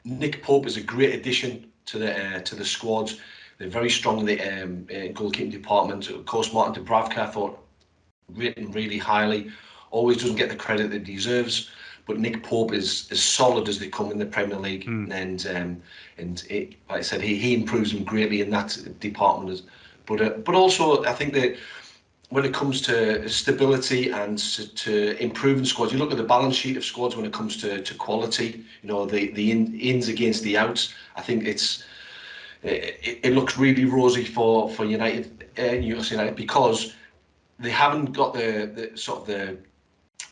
Speaker 4: Nick Pope is a great addition to the squad. They're very strong in the goalkeeping department. Of course, Martin Dubravka, I thought, written really highly. Always doesn't get the credit that he deserves. But Nick Pope is as solid as they come in the Premier League, and like I said, he improves them greatly in that department. But also, I think that when it comes to stability and to improving squads, you look at the balance sheet of squads when it comes to quality. You know, the ins against the outs. I think it looks really rosy for United, Newcastle United, because they haven't got the sort of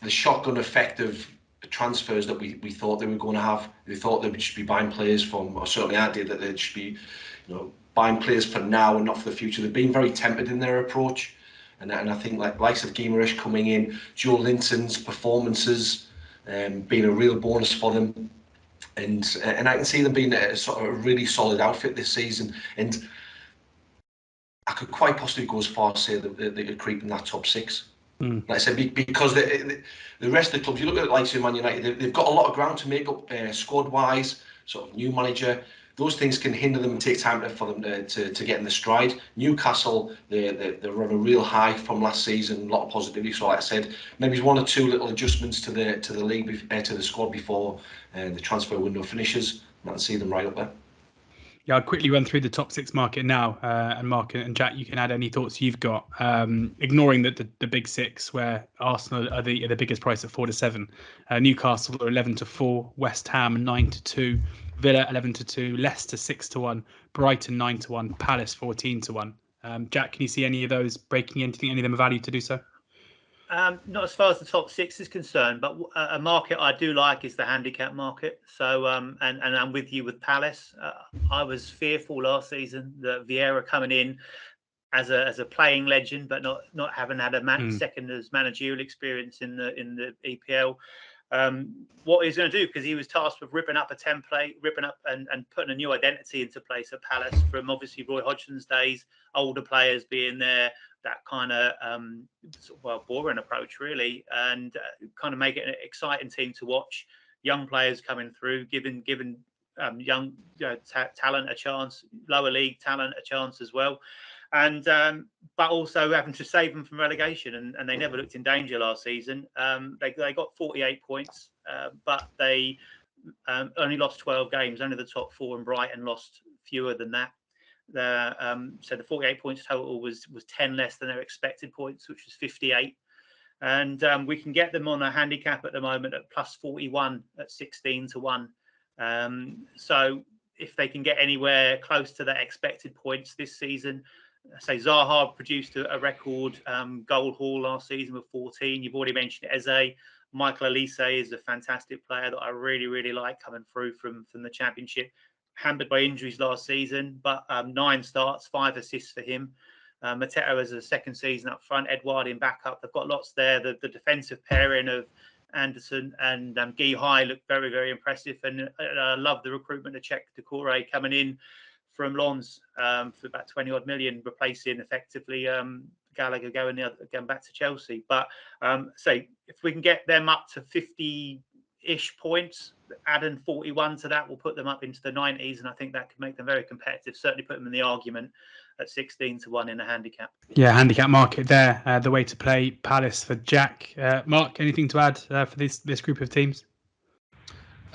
Speaker 4: the shotgun effect of transfers that we thought they were going to have. They thought they should be buying players from, or certainly I did, that they should be, buying players for now and not for the future. They've been very tempered in their approach. And I think like likes of Guimaraes coming in, Joe Linton's performances being a real bonus for them, and I can see them being a sort of a really solid outfit this season. And I could quite possibly go as far as say that they could creep in that top six. Like I said, because the rest of the clubs, you look at like Man United, they've got a lot of ground to make up squad-wise. Sort of new manager. Those things can hinder them and take time for them to get in the stride. Newcastle, they're on a real high from last season, a lot of positivity. So, like I said, maybe one or two little adjustments to the league, to the squad before the transfer window finishes. I can see them right up there.
Speaker 5: Yeah, I'll quickly run through the top six market now, and Mark and Jack, you can add any thoughts you've got. Ignoring the big six, where Arsenal are the biggest price at 4 to 7, Newcastle are 11 to 4, West Ham 9 to 2, Villa 11 to 2, Leicester 6 to 1, Brighton 9 to 1, Palace 14 to 1. Jack, can you see any of those breaking in? Do you think any of them are valued to do so?
Speaker 2: Not as far as the top six is concerned, but a market I do like is the handicap market. So, and I'm with you with Palace. I was fearful last season that Vieira coming in as a playing legend, but not having had a second as managerial experience in the EPL. What he's going to do, because he was tasked with ripping up a template, ripping up and putting a new identity into place at Palace from obviously Roy Hodgson's days, older players being there, that kind of boring approach really, and kind of make it an exciting team to watch. Young players coming through, giving young talent a chance, lower league talent a chance as well, and but also having to save them from relegation, and they never looked in danger last season. They got 48 points, but they only lost 12 games. Only the top four, and Brighton lost fewer than that. So the 48 points total was 10 less than their expected points, which was 58. And we can get them on a handicap at the moment at plus 41 at 16 to 1. So if they can get anywhere close to their expected points this season, say Zaha produced a record goal haul last season with 14. You've already mentioned Eze. Michael Elise is a fantastic player that I really, really like coming through from the Championship. Hampered by injuries last season, but 9 starts, 5 assists for him. Mateo as a second season up front, Edouard in backup. They've got lots there. The defensive pairing of Anderson and Guy High look very, very impressive. And I love the recruitment of Czech Decore coming in from Lens for about 20 odd million, replacing effectively Gallagher going back to Chelsea. But say if we can get them up to 50-ish points, adding 41 to that will put them up into the 90s, and I think that could make them very competitive. Certainly put them in the argument at 16-1 in a handicap.
Speaker 5: Yeah, handicap market there. The way to play Palace for Jack. Mark, anything to add for this group of teams?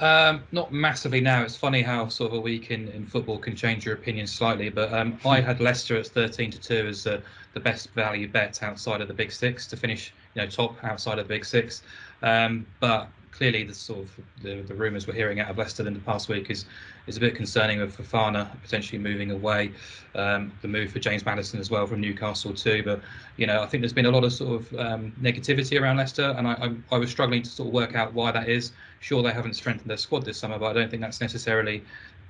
Speaker 3: Not massively now. It's funny how sort of a week in football can change your opinion slightly. But I had Leicester at 13-2 as the best value bet outside of the Big Six to finish, top outside of the Big Six. But clearly, the sort of the rumours we're hearing out of Leicester in the past week is a bit concerning, with Fofana potentially moving away. The move for James Maddison as well from Newcastle too. But I think there's been a lot of sort of negativity around Leicester, and I was struggling to sort of work out why that is. Sure, they haven't strengthened their squad this summer, but I don't think that's necessarily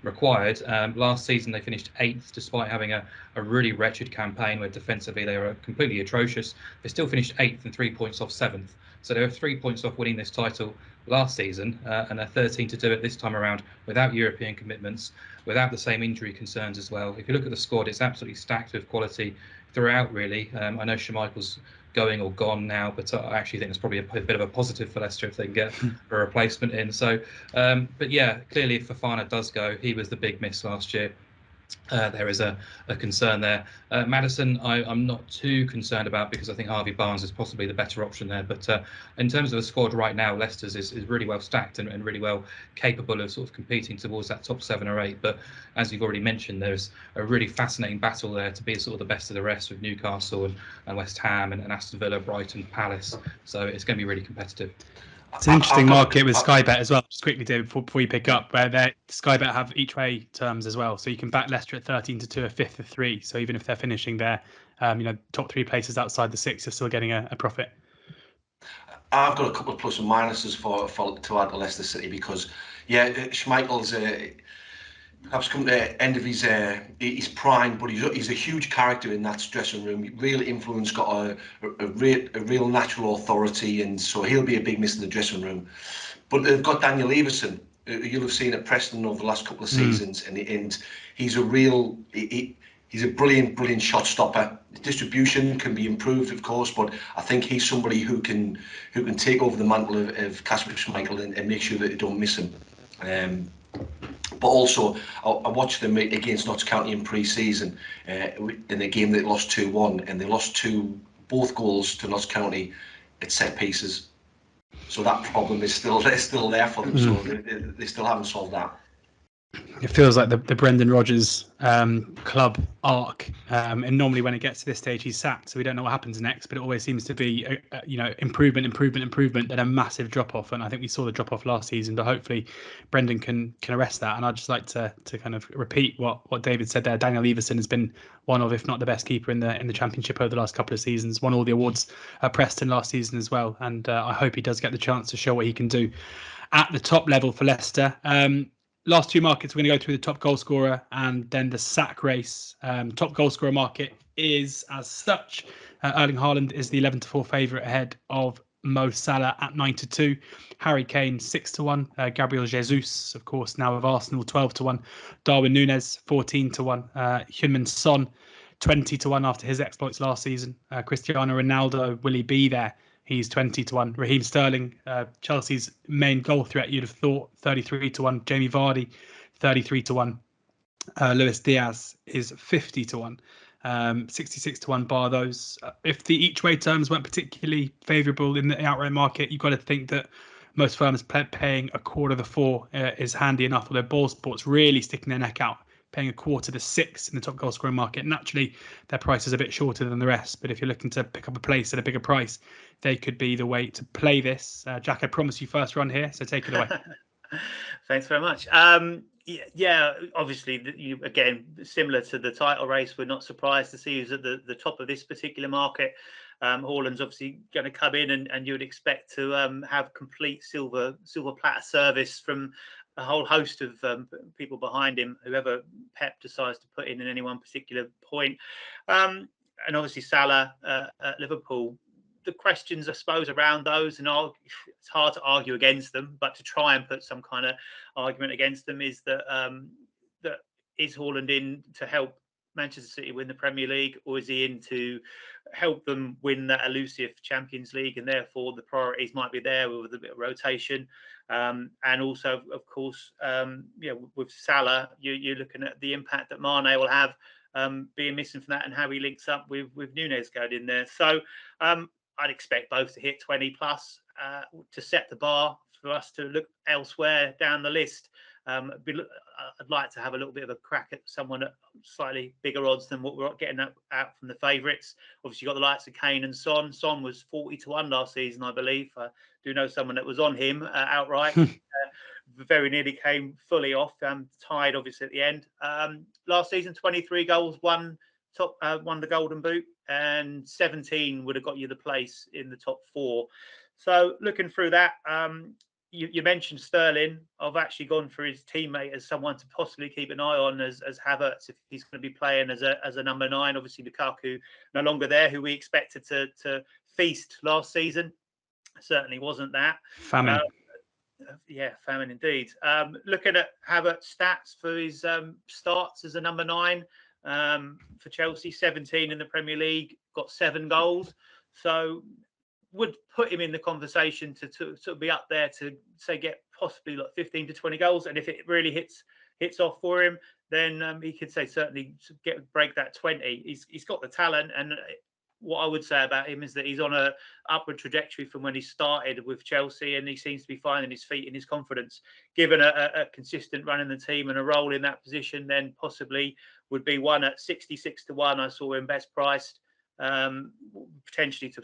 Speaker 3: required. Last season they finished 8th despite having a really wretched campaign where defensively they were completely atrocious. They still finished 8th and 3 points off 7th. So they were 3 points off winning this title last season, and they're 13-2 it this time around without European commitments, without the same injury concerns as well. If you look at the squad, it's absolutely stacked with quality throughout, really. I know Schmeichel's going or gone now, but I actually think it's probably a bit of a positive for Leicester if they can get a replacement in. So, but yeah, clearly if Fofana does go, he was the big miss last year. There is a concern there. Maddison, I'm not too concerned about, because I think Harvey Barnes is possibly the better option there. But in terms of the squad right now, Leicester's is really well stacked and really well capable of sort of competing towards that top 7 or 8. But as you've already mentioned, there's a really fascinating battle there to be sort of the best of the rest with Newcastle and West Ham and Aston Villa, Brighton, Palace. So it's going to be really competitive.
Speaker 5: It's an interesting market with Sky Bet as well. Just quickly, David, before you pick up, where Sky Bet have each way terms as well. So you can back Leicester at 13-2, a 5th of 3. So even if they're finishing their, top 3 places outside the 6, you're still getting a profit.
Speaker 4: I've got a couple of plus and minuses to add to Leicester City, because Schmeichel's perhaps come to the end of his prime, but he's a huge character in that dressing room. Real influence, got a real natural authority, and so he'll be a big miss in the dressing room. But they've got Daniel Everson, you'll have seen at Preston over the last couple of seasons, and he's a real. He's a brilliant shot stopper. Distribution can be improved, of course, but I think he's somebody who can take over the mantle of Kasper Schmeichel and make sure that they don't miss him. But also, I watched them against Notts County in pre-season in a game that lost 2-1, and they lost both goals to Notts County at set pieces. So that problem is still there for them. So they still haven't solved that.
Speaker 5: It feels like the Brendan Rodgers club arc, and normally when it gets to this stage, he's sacked, so we don't know what happens next. But it always seems to be, improvement, then a massive drop off. And I think we saw the drop off last season, but hopefully Brendan can arrest that. And I'd just like to kind of repeat what David said there. Daniel Everson has been one of, if not the best keeper in the Championship over the last couple of seasons. Won all the awards at Preston last season as well, and I hope he does get the chance to show what he can do at the top level for Leicester. Last 2 markets, we're going to go through the top goal scorer and then the sack race. Top goal scorer market is as such. Erling Haaland is the 11-4 favourite ahead of Mo Salah at 9-2. Harry Kane 6-1. Gabriel Jesus, of course, now of Arsenal 12-1. Darwin Núñez 14-1. Heung-min Son 20-1 after his exploits last season. Cristiano Ronaldo, will he be there? He's 20-1. Raheem Sterling, Chelsea's main goal threat, you'd have thought, 33-1. Jamie Vardy, 33-1. Luis Diaz is 50-1. 66-1 bar those. If the each way terms weren't particularly favourable in the outright market, you've got to think that most firms paying a quarter of the 4 is handy enough. Although Ball Sports really sticking their neck out, paying a quarter to 6 in the top goal scoring market. Naturally, their price is a bit shorter than the rest, but if you're looking to pick up a place at a bigger price, they could be the way to play this. Jack, I promise you first run here, so take it away.
Speaker 2: Thanks very much. Obviously, again, similar to the title race, we're not surprised to see who's at the top of this particular market. Haaland's obviously going to come in, and you would expect to have complete silver platter service from a whole host of people behind him, whoever Pep decides to put in any one particular point. And obviously Salah at Liverpool. The questions, I suppose, around those, and it's hard to argue against them, but to try and put some kind of argument against them is that is Haaland in to help Manchester City win the Premier League, or is he in to help them win that elusive Champions League? And therefore, the priorities might be there with a bit of rotation. And also, of course, with Salah, you're looking at the impact that Mane will have being missing from that, and how he links up with Nunes going in there. So I'd expect both to hit 20 plus to set the bar for us to look elsewhere down the list. I'd like to have a little bit of a crack at someone at slightly bigger odds than what we're getting out from the favourites. Obviously, you've got the likes of Kane and Son. Son was 40-1 last season, I believe. I do know someone that was on him outright. Very nearly came fully off, tied obviously at the end. Last season, 23 goals, won the Golden Boot, and 17 would have got you the place in the top 4. So looking through that, you mentioned Sterling. I've actually gone for his teammate as someone to possibly keep an eye on as Havertz, if he's going to be playing as a number 9. Obviously, Lukaku no longer there, who we expected to feast last season. Certainly wasn't that.
Speaker 5: Famine.
Speaker 2: Yeah, famine indeed. Looking at Havertz stats for his starts as a number 9 for Chelsea, 17 in the Premier League, got 7 goals. So would put him in the conversation to sort of be up there to say get possibly like 15 to 20 goals. And if it really hits off for him, then he could say certainly break that 20. He's got the talent, and what I would say about him is that he's on a upward trajectory from when he started with Chelsea, and he seems to be finding his feet and his confidence. Given a consistent run in the team and a role in that position, then possibly would be one at 66-1. I saw him best priced, potentially to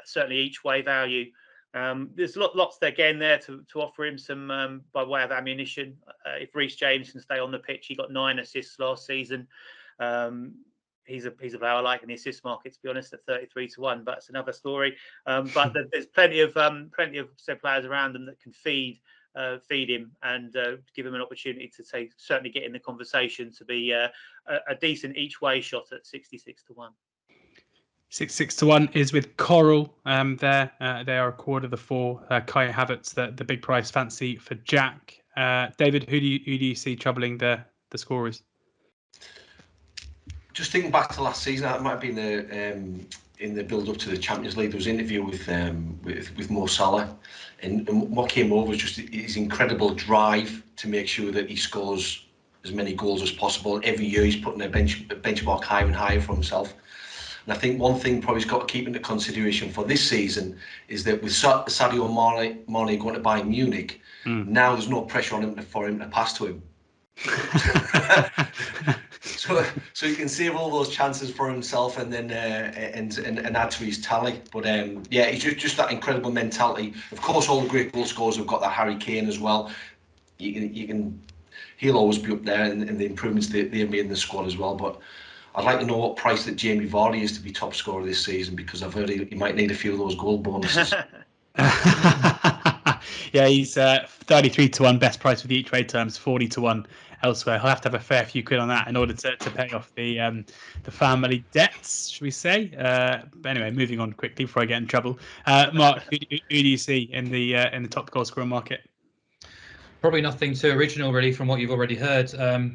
Speaker 2: certainly each way value. There's lots again there to offer him some by way of ammunition. If Reece James can stay on the pitch, he got 9 assists last season. He's a player I like in the assist market, to be honest, at 33-1, but it's another story. But there's plenty of players around him that can feed him and give him an opportunity to certainly get in the conversation to be a decent each way shot at 66-1.
Speaker 5: 66-1 is with Coral there. They are a quarter of the 4. Kai Havertz, the big price fancy for Jack. David, who do you see troubling the scorers?
Speaker 4: Just thinking back to last season, that might have been in the build up to the Champions League. There was an interview with Mo Salah, and what came over was just his incredible drive to make sure that he scores as many goals as possible. Every year he's putting a benchmark higher and higher for himself. And I think one thing probably he's got to keep into consideration for this season is that with Sadio Mane going to Bayern Munich, now there's no pressure on him for him to pass to him. So he can save all those chances for himself and then and add to his tally. But yeah, he's just that incredible mentality. Of course, all the great goal scorers have got that. Harry Kane as well. He'll always be up there, and the improvements they've made in the squad as well. But I'd like to know what price that Jamie Vardy is to be top scorer this season, because I've heard he might need a few of those goal bonuses.
Speaker 5: Yeah, he's 33-1 best price with each way terms, 40-1 elsewhere. He'll have to have a fair few quid on that in order to pay off the family debts, should we say? But anyway, moving on quickly before I get in trouble. Mark, who do you see in the top goal scorer market?
Speaker 3: Probably nothing too original, really, from what you've already heard.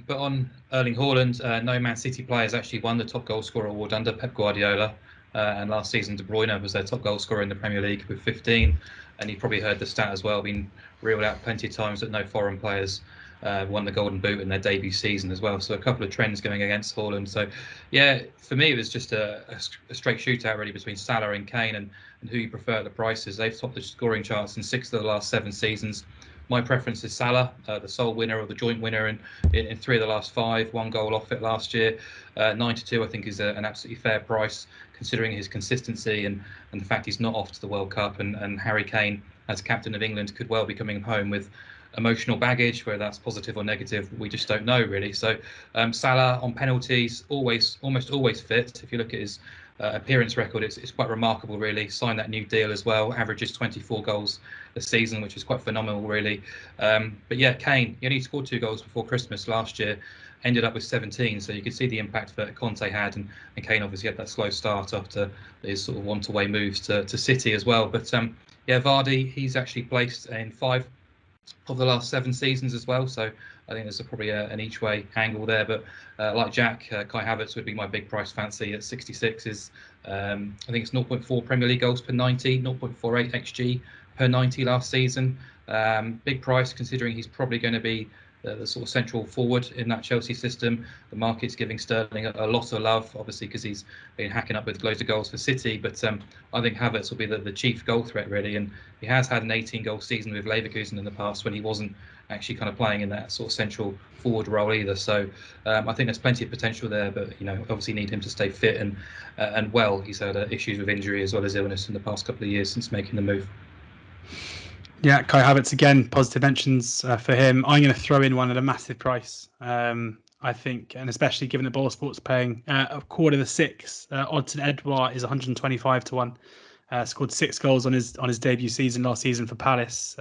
Speaker 3: But on Erling Haaland, no Man City players actually won the top goal scorer award under Pep Guardiola. And last season, De Bruyne was their top goal scorer in the Premier League with 15. And you probably heard the stat as well, been reeled out plenty of times that no foreign players won the Golden Boot in their debut season as well. So a couple of trends going against Haaland. So, yeah, for me, it was just a straight shootout, really, between Salah and Kane and who you prefer at the prices. They've topped the scoring charts in 6 of the last 7 seasons. My preference is Salah, the sole winner or the joint winner in 3 of the last 5, 1 goal off it last year. 92, I think, is an absolutely fair price, considering his consistency and the fact he's not off to the World Cup. And Harry Kane, as captain of England, could well be coming home with emotional baggage, whether that's positive or negative, we just don't know, really. So Salah on penalties, almost always fit. If you look at his appearance record, it's quite remarkable, really. Signed that new deal as well, averages 24 goals a season, which is quite phenomenal, really. But yeah, Kane, he only scored 2 goals before Christmas last year, ended up with 17, so you could see the impact that Conte had, and Kane obviously had that slow start after his sort of one-to-way moves to City as well. But yeah, Vardy, he's actually placed in 5 of the last 7 seasons as well, so I think there's probably an each way angle there. But like Jack, Kai Havertz would be my big price fancy at 66. I think it's 0.4 Premier League goals per 90, 0.48 XG per 90 last season. Big price, considering he's probably going to be the sort of central forward in that Chelsea system. The market's giving Sterling a lot of love, obviously, because he's been hacking up with loads of goals for City. But I think Havertz will be the chief goal threat, really. And he has had an 18-goal season with Leverkusen in the past when he wasn't actually kind of playing in that sort of central forward role either. So I think there's plenty of potential there, but obviously need him to stay fit and well. He's had issues with injury as well as illness in the past couple of years since making the move.
Speaker 5: Yeah, Kai Havertz again, positive mentions for him. I'm going to throw in one at a massive price. I think, and especially given the Ball Sports paying a quarter to 6, Oddson Edouard is 125 to 1. Scored 6 goals on his debut season last season for Palace.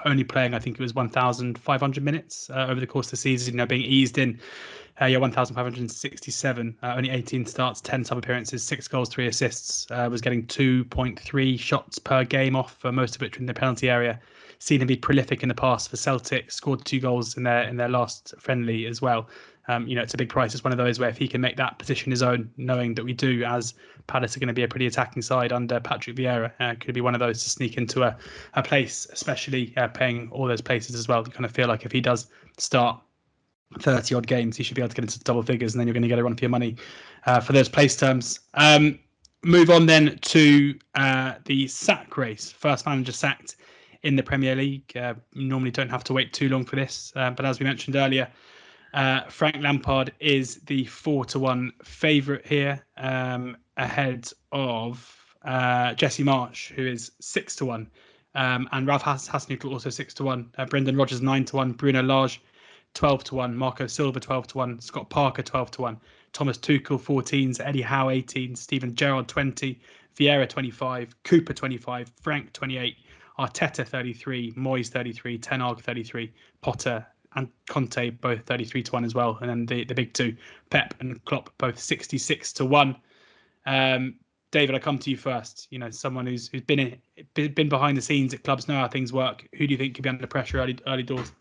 Speaker 5: Only playing, I think it was 1,500 minutes over the course of the season. Being eased in, 1,567. Only 18 starts, 10 sub appearances, 6 goals, 3 assists. Was getting 2.3 shots per game off, most of it in the penalty area. Seen him be prolific in the past for Celtic. Scored 2 goals in their last friendly as well. It's a big price. It's one of those where if he can make that position his own, knowing that we do, as Palace are going to be a pretty attacking side under Patrick Vieira, could be one of those to sneak into a place, especially paying all those places as well. You kind of feel like if he does start 30 odd games, he should be able to get into double figures, and then you're going to get a run for your money for those place terms. Move on then to the sack race. First manager sacked in the Premier League. Normally don't have to wait too long for this, but as we mentioned earlier, Frank Lampard is the 4-1 favourite here, ahead of Jesse Marsch, who is 6-1, and Ralph Hasenhüttl also 6-1. Brendan Rodgers 9-1, Bruno Lage 12-1, Marco Silva 12-1, Scott Parker 12-1, Thomas Tuchel 14s, Eddie Howe 18, Steven Gerrard 20, Vieira 25, Cooper 25, Frank 28, Arteta 33, Moyes 33, Ten Hag 33, Potter and Conte both 33-1 as well, and then the big two, Pep and Klopp, both 66-1. David, I come to you first. Someone who's been behind the scenes at clubs, know how things work. Who do you think could be under pressure early doors?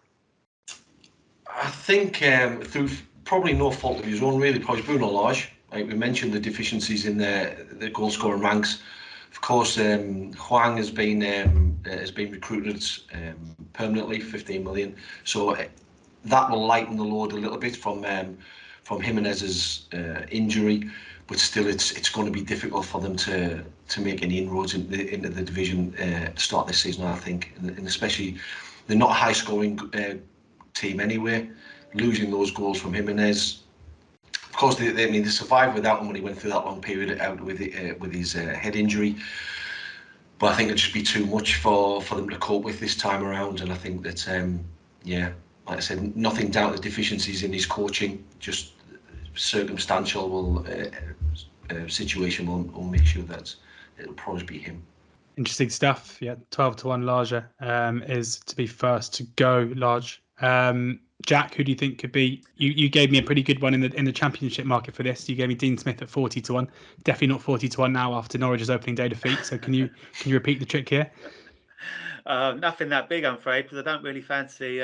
Speaker 4: I think through probably no fault of his own, really, probably Bruno Lage. We mentioned the deficiencies in the goal scoring ranks. Of course, Hwang has been recruited permanently, 15 million. So that will lighten the load a little bit from Jimenez's injury. But still, it's going to be difficult for them to make any inroads into the division to start this season, I think. And especially, they're not a high-scoring team anyway. Losing those goals from Jimenez. Of course, they survived without him when he went through that long period out with his head injury. But I think it'd just be too much for them to cope with this time around. And I think that, like I said, nothing down to the deficiencies in his coaching, just circumstantial situation will make sure that it'll probably be him.
Speaker 5: Interesting stuff. Yeah, 12-1 Lage is to be first to go. Lage. Jack, who do you think could be? You gave me a pretty good one in the Championship market for this. You gave me Dean Smith at 40-1. Definitely not 40-1 now after Norwich's opening day defeat. So can you repeat the trick here?
Speaker 2: Nothing that big, I'm afraid, because I don't really fancy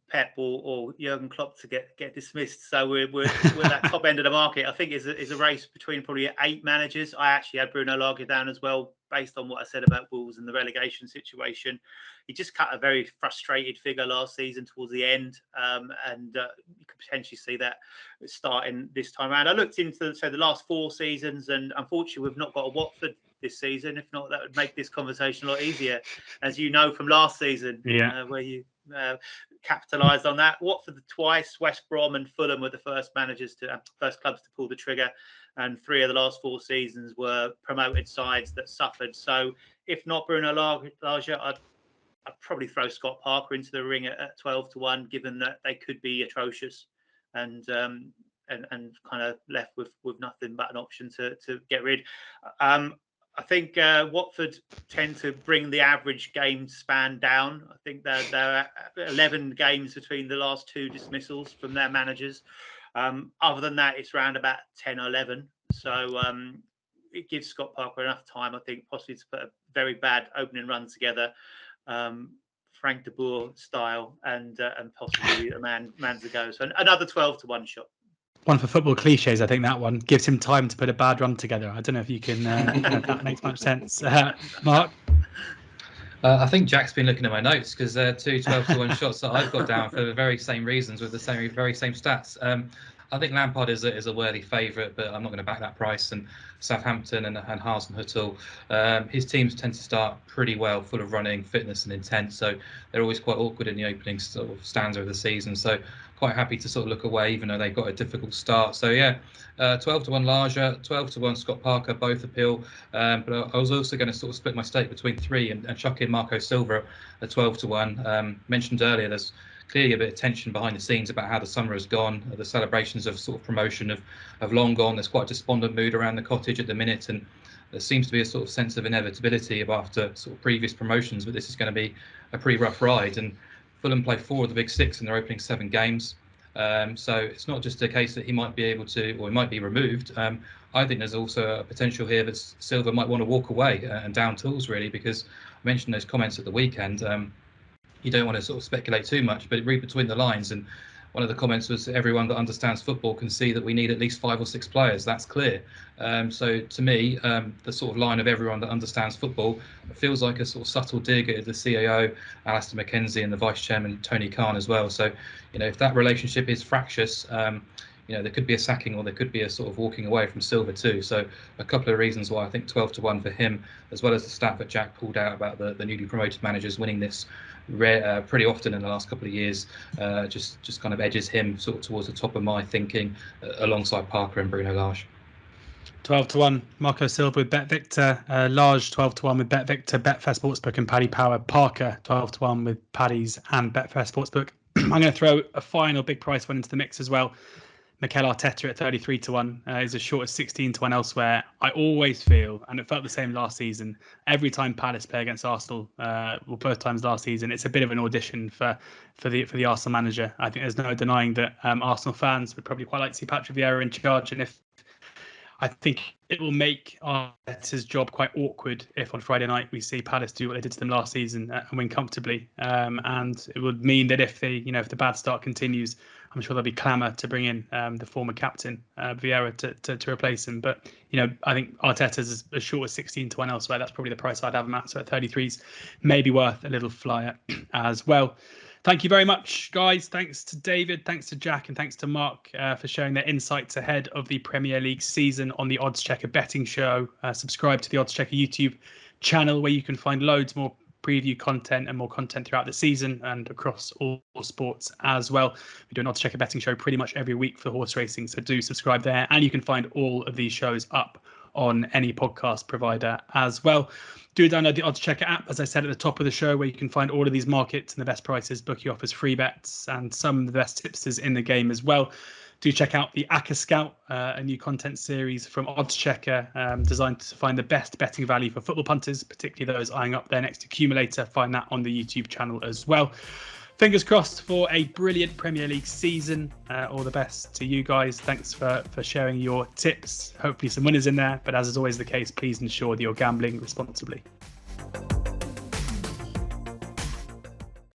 Speaker 2: Pep or Jurgen Klopp to get dismissed. So we're at that top end of the market. I think is a race between probably 8 managers. I actually had Bruno Lage down as well, based on what I said about Wolves and the relegation situation. He just cut a very frustrated figure last season towards the end, and you could potentially see that starting this time around. I looked into the last 4 seasons, and unfortunately we've not got a Watford this season. If not, that would make this conversation a lot easier, as you know from last season, where you capitalised on that. Watford twice, West Brom and Fulham were the first clubs to pull the trigger, and 3 of the last 4 seasons were promoted sides that suffered. So if not Bruno Lage, I'd probably throw Scott Parker into the ring at 12-1, given that they could be atrocious and kind of left with nothing but an option to get rid. I think Watford tend to bring the average game span down. I think there are 11 games between the last 2 dismissals from their managers. Other than that, it's around about 10 or 11. So it gives Scott Parker enough time, I think, possibly to put a very bad opening run together, Frank de Boer style, and possibly a man's a go. So another 12-1 shot.
Speaker 5: One for football cliches, I think that one gives him time to put a bad run together. I don't know if you can, if that makes much sense. Mark?
Speaker 3: I think Jack's been looking at my notes because they're two 12-1 shots that I've got down for the very same reasons with the very same stats. I think Lampard is a worthy favourite, but I'm not going to back that price. And Southampton and Hasenhüttl, his teams tend to start pretty well, full of running, fitness and intent. So they're always quite awkward in the opening sort of stanza of the season. So quite happy to sort of look away, even though they've got a difficult start. So yeah, 12-1 Larger, 12-1 Scott Parker, both appeal. But I was also going to sort of split my stake between three and chuck in Marco Silva at 12-1. Mentioned earlier, there's clearly a bit of tension behind the scenes about how the summer has gone. The celebrations of sort of promotion have long gone. There's quite a despondent mood around the cottage at the minute, and there seems to be a sort of sense of inevitability after sort of previous promotions, but this is going to be a pretty rough ride. And Fulham play 4 of the big 6 in their opening 7 games. So it's not just a case that he might be able to, or he might be removed. I think there's also a potential here that Silva might want to walk away and down tools, really, because I mentioned those comments at the weekend. You don't want to sort of speculate too much, but read between the lines. And one of the comments was, everyone that understands football can see that we need at least 5 or 6 players. That's clear. So to me, the sort of line of everyone that understands football feels like a sort of subtle dig at the CAO, Alistair Mackenzie, and the vice chairman, Tony Khan, as well. So, if that relationship is fractious, there could be a sacking or there could be a sort of walking away from Silva too. So a couple of reasons why I think 12-1 for him, as well as the stat that Jack pulled out about the newly promoted managers winning this pretty often in the last couple of years, just kind of edges him sort of towards the top of my thinking, alongside Parker and Bruno Lage.
Speaker 5: 12-1 Marco Silva with Bet Victor, Lage 12-1 with Bet Victor, Betfair Sportsbook and Paddy Power, Parker 12-1 with Paddy's and Betfair Sportsbook. I'm going to throw a final big price one into the mix as well. Mikel Arteta at 33-1 is as short as 16-1 elsewhere. I always feel, and it felt the same last season, every time Palace play against Arsenal, both times last season, it's a bit of an audition for the Arsenal manager. I think there's no denying that Arsenal fans would probably quite like to see Patrick Vieira in charge, and I think it will make Arteta's job quite awkward if on Friday night we see Palace do what they did to them last season and win comfortably. And it would mean that if the bad start continues, I'm sure there'll be clamour to bring in the former captain Vieira to replace him. But I think Arteta's as short as 16-1 elsewhere. That's probably the price I'd have him at. So at 33s, maybe worth a little flyer as well. Thank you very much, guys. Thanks to David, thanks to Jack, and thanks to Mark for sharing their insights ahead of the Premier League season on the Oddschecker betting show. Subscribe to the Oddschecker YouTube channel, where you can find loads more preview content and more content throughout the season and across all sports as well. We do an Oddschecker betting show pretty much every week for horse racing, so do subscribe there. And you can find all of these shows up on any podcast provider as well. Do download the Oddschecker app, as I said at the top of the show, where you can find all of these markets and the best prices, bookie offers, free bets, and some of the best tipsters in the game as well. Do check out the Acca Scout, a new content series from Oddschecker, designed to find the best betting value for football punters, particularly those eyeing up their next accumulator. Find that on the YouTube channel as well. Fingers crossed for a brilliant Premier League season. All the best to you guys. Thanks for sharing your tips. Hopefully some winners in there. But as is always the case, please ensure that you're gambling responsibly.